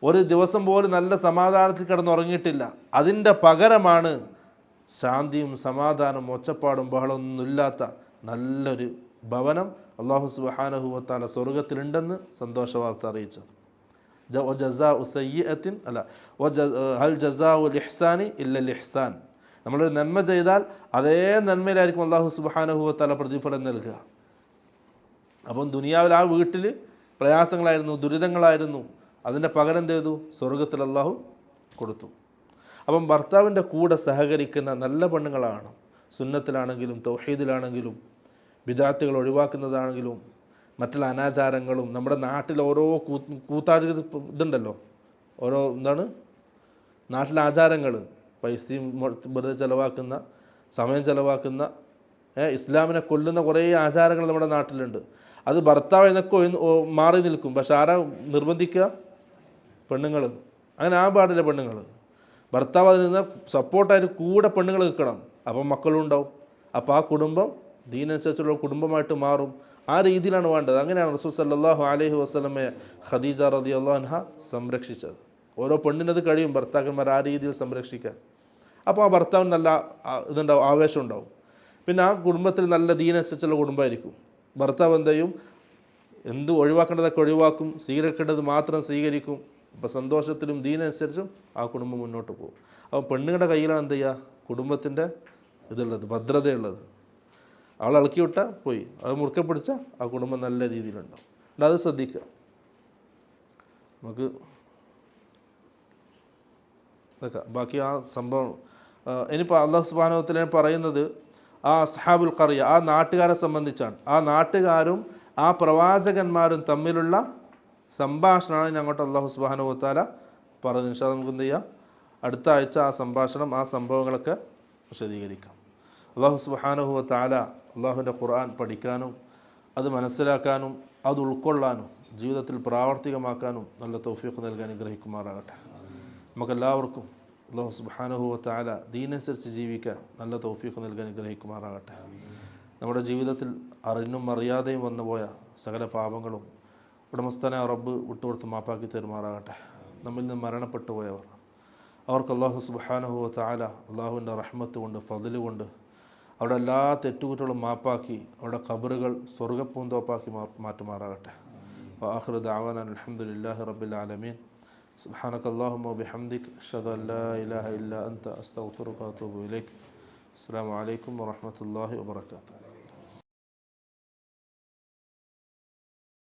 ഒരു ദിവസം പോലും നല്ല സമാധാനത്തിൽ കിടന്നുറങ്ങിയിട്ടില്ല. അതിൻ്റെ പകരമാണ് ശാന്തിയും സമാധാനവും ഒച്ചപ്പാടും ബഹളമൊന്നും ഇല്ലാത്ത നല്ലൊരു ഭവനം അല്ലാഹു സുബ്ഹാനഹു വ തആല സ്വർഗത്തിലുണ്ടെന്ന് സന്തോഷ വാർത്ത അറിയിച്ചത്. വജസാഉ സയ്യിഅത്തിൻ അല്ല ഹൽ ജസാഉൽ ഇഹ്സാനി ഇല്ലൽ ഇഹ്സാൻ. നമ്മളൊരു നന്മ ചെയ്താൽ അതേ നന്മയിലായിരിക്കും അല്ലാഹു സുബ്ഹാനഹു വ തആല പ്രതിഫലം നൽകുക. അപ്പം ദുനിയാവിൽ ആ വീട്ടിൽ പ്രയാസങ്ങളായിരുന്നു, ദുരിതങ്ങളായിരുന്നു. അതിൻ്റെ പകരം എന്ത് ചെയ്തു? സ്വർഗത്തിൽ അല്ലാഹു കൊടുത്തു. അപ്പം ഭർത്താവിൻ്റെ കൂടെ സഹകരിക്കുന്ന നല്ല പെണ്ണുങ്ങളാണ്. സുന്നത്തിലാണെങ്കിലും തൗഹീദിലാണെങ്കിലും ബിദാത്തുകൾ ഒഴിവാക്കുന്നതാണെങ്കിലും മറ്റുള്ള അനാചാരങ്ങളും നമ്മുടെ നാട്ടിൽ ഓരോ കൂത്താടി ഇതുണ്ടല്ലോ, ഓരോ എന്താണ് നാട്ടിലെ ആചാരങ്ങൾ, പൈസയും വെറുതെ ചിലവാക്കുന്ന, സമയം ചിലവാക്കുന്ന, ഇസ്ലാമിനെ കൊല്ലുന്ന കുറേ ആചാരങ്ങൾ നമ്മുടെ നാട്ടിലുണ്ട്. അത് ഭർത്താവ് എന്നൊക്കെ മാറി നിൽക്കും. പക്ഷെ ആരാ നിർബന്ധിക്കുക? പെണ്ണുങ്ങൾ. അങ്ങനെ ആ പാടില്ല. പെണ്ണുങ്ങൾ ഭർത്താവ് അതിൽ നിന്ന് സപ്പോർട്ടായിട്ട് കൂടെ പെണ്ണുങ്ങൾ നിൽക്കണം. അപ്പം മക്കളും ഉണ്ടാവും. അപ്പോൾ ആ കുടുംബം ദീനനുസരിച്ചുള്ള കുടുംബമായിട്ട് മാറും. ആ രീതിയിലാണ് വേണ്ടത്. അങ്ങനെയാണ് റസൂൽ സല്ലല്ലാഹു അലൈഹി വസല്ലമയെ ഖദീജ റളിയല്ലാഹു അൻഹ സംരക്ഷിച്ചത്. ഓരോ പെണ്ണിനത് കഴിയും ഭർത്താക്കന്മാർ ആ രീതിയിൽ സംരക്ഷിക്കാൻ. അപ്പോൾ ആ ഭർത്താവിന് നല്ല ഇതുണ്ടാവും, ആവേശം ഉണ്ടാവും. പിന്നെ ആ കുടുംബത്തിൽ നല്ല ദീനനുസരിച്ചുള്ള കുടുംബമായിരിക്കും. ഭർത്താവ് എന്ത് ചെയ്യും? എന്ത് ഒഴിവാക്കേണ്ടതൊക്കെ ഒഴിവാക്കും, സ്വീകരിക്കേണ്ടത് മാത്രം സ്വീകരിക്കും. അപ്പോൾ സന്തോഷത്തിലും ദീനനുസരിച്ചും ആ കുടുംബം മുന്നോട്ട് പോകും. അപ്പോൾ പെണ്ണുങ്ങളുടെ കയ്യിലാണ് എന്ത് ചെയ്യുക? കുടുംബത്തിൻ്റെ ഇതുള്ളത്, ഭദ്രതയുള്ളത്. അവൾ ഇളക്കി വിട്ടാൽ പോയി, അത് മുറുക്കെ പിടിച്ചാൽ ആ കുടുംബം നല്ല രീതിയിലുണ്ടാവും. അത് ശ്രദ്ധിക്കുക. നമുക്ക് ഇതൊക്കെ ബാക്കി ആ സംഭവം ഇനിയിപ്പോൾ അല്ലാഹു സുബ്ഹാനഹു വ തആല പറയുന്നത് ആ അസ്ഹാബുൽ ഖറിയ, ആ നാട്ടുകാരെ സംബന്ധിച്ചാണ്. ആ നാട്ടുകാരും ആ പ്രവാചകന്മാരും തമ്മിലുള്ള സംഭാഷണമാണ് ഇനി അങ്ങോട്ട് അല്ലാഹു സുബ്ഹാനഹു വ തആല പറഞ്ഞത്. ഇൻഷാ അല്ലാഹ് നമുക്ക് എന്ത് ചെയ്യാം? അടുത്ത ആഴ്ച ആ സംഭാഷണം, ആ സംഭവങ്ങളൊക്കെ വിശദീകരിക്കാം. അല്ലാഹു സുബ്ഹാനഹു വ തആല അല്ലാഹുവിൻ്റെ ഖുർആൻ പഠിക്കാനും അത് മനസ്സിലാക്കാനും അത് ഉൾക്കൊള്ളാനും ജീവിതത്തിൽ പ്രാവർത്തികമാക്കാനും നല്ല തൗഫീഖ് നൽകാൻ അനുഗ്രഹിക്കുമാറാകട്ടെ. നമുക്കെല്ലാവർക്കും അല്ലാഹു സുബ്ഹാനഹു വ തആല ദീനനുസരിച്ച് ജീവിക്കാൻ നല്ല തൗഫീഖ് നൽകാൻ അനുഗ്രഹിക്കുമാറാകട്ടെ. നമ്മുടെ ജീവിതത്തിൽ അറിഞ്ഞും അറിയാതെയും വന്നുപോയ സകല പാപങ്ങളും ഉടമസ്ഥനായ റബ്ബ് വിട്ടുകൊടുത്ത് മാപ്പാക്കി തരുമാറാകട്ടെ. നമ്മിൽ നിന്ന് മരണപ്പെട്ടു പോയവർ, അവർക്ക് അല്ലാഹു സുബ്ഹാനഹു വ തആല അല്ലാഹുവിൻ്റെ റഹ്മത്ത് കൊണ്ട്, ഫദ്ല് കൊണ്ട് അവിടെ എല്ലാ തെറ്റുകുറ്റങ്ങളും മാപ്പാക്കി അവരുടെ ഖബറുകൾ സ്വർഗ്ഗപ്പൂന്തോപ്പാക്കി മാറ്റുമാറാകട്ടെ. വആഖിറു ദഅവാനാ അൽഹംദുലില്ലാഹി റബ്ബിൽ ആലമീൻ. സുബ്ഹാനകല്ലാഹുമ്മ വബിഹംദിക അഷ്ഹദു അൻ ലാ ഇലാഹ ഇല്ലാ അൻത അസ്തഗ്ഫിറുക വഅതൂബു ഇലൈക്. അസ്സലാമു അലൈക്കും വറഹ്മത്തുള്ളാഹി വബറകാതുഹു.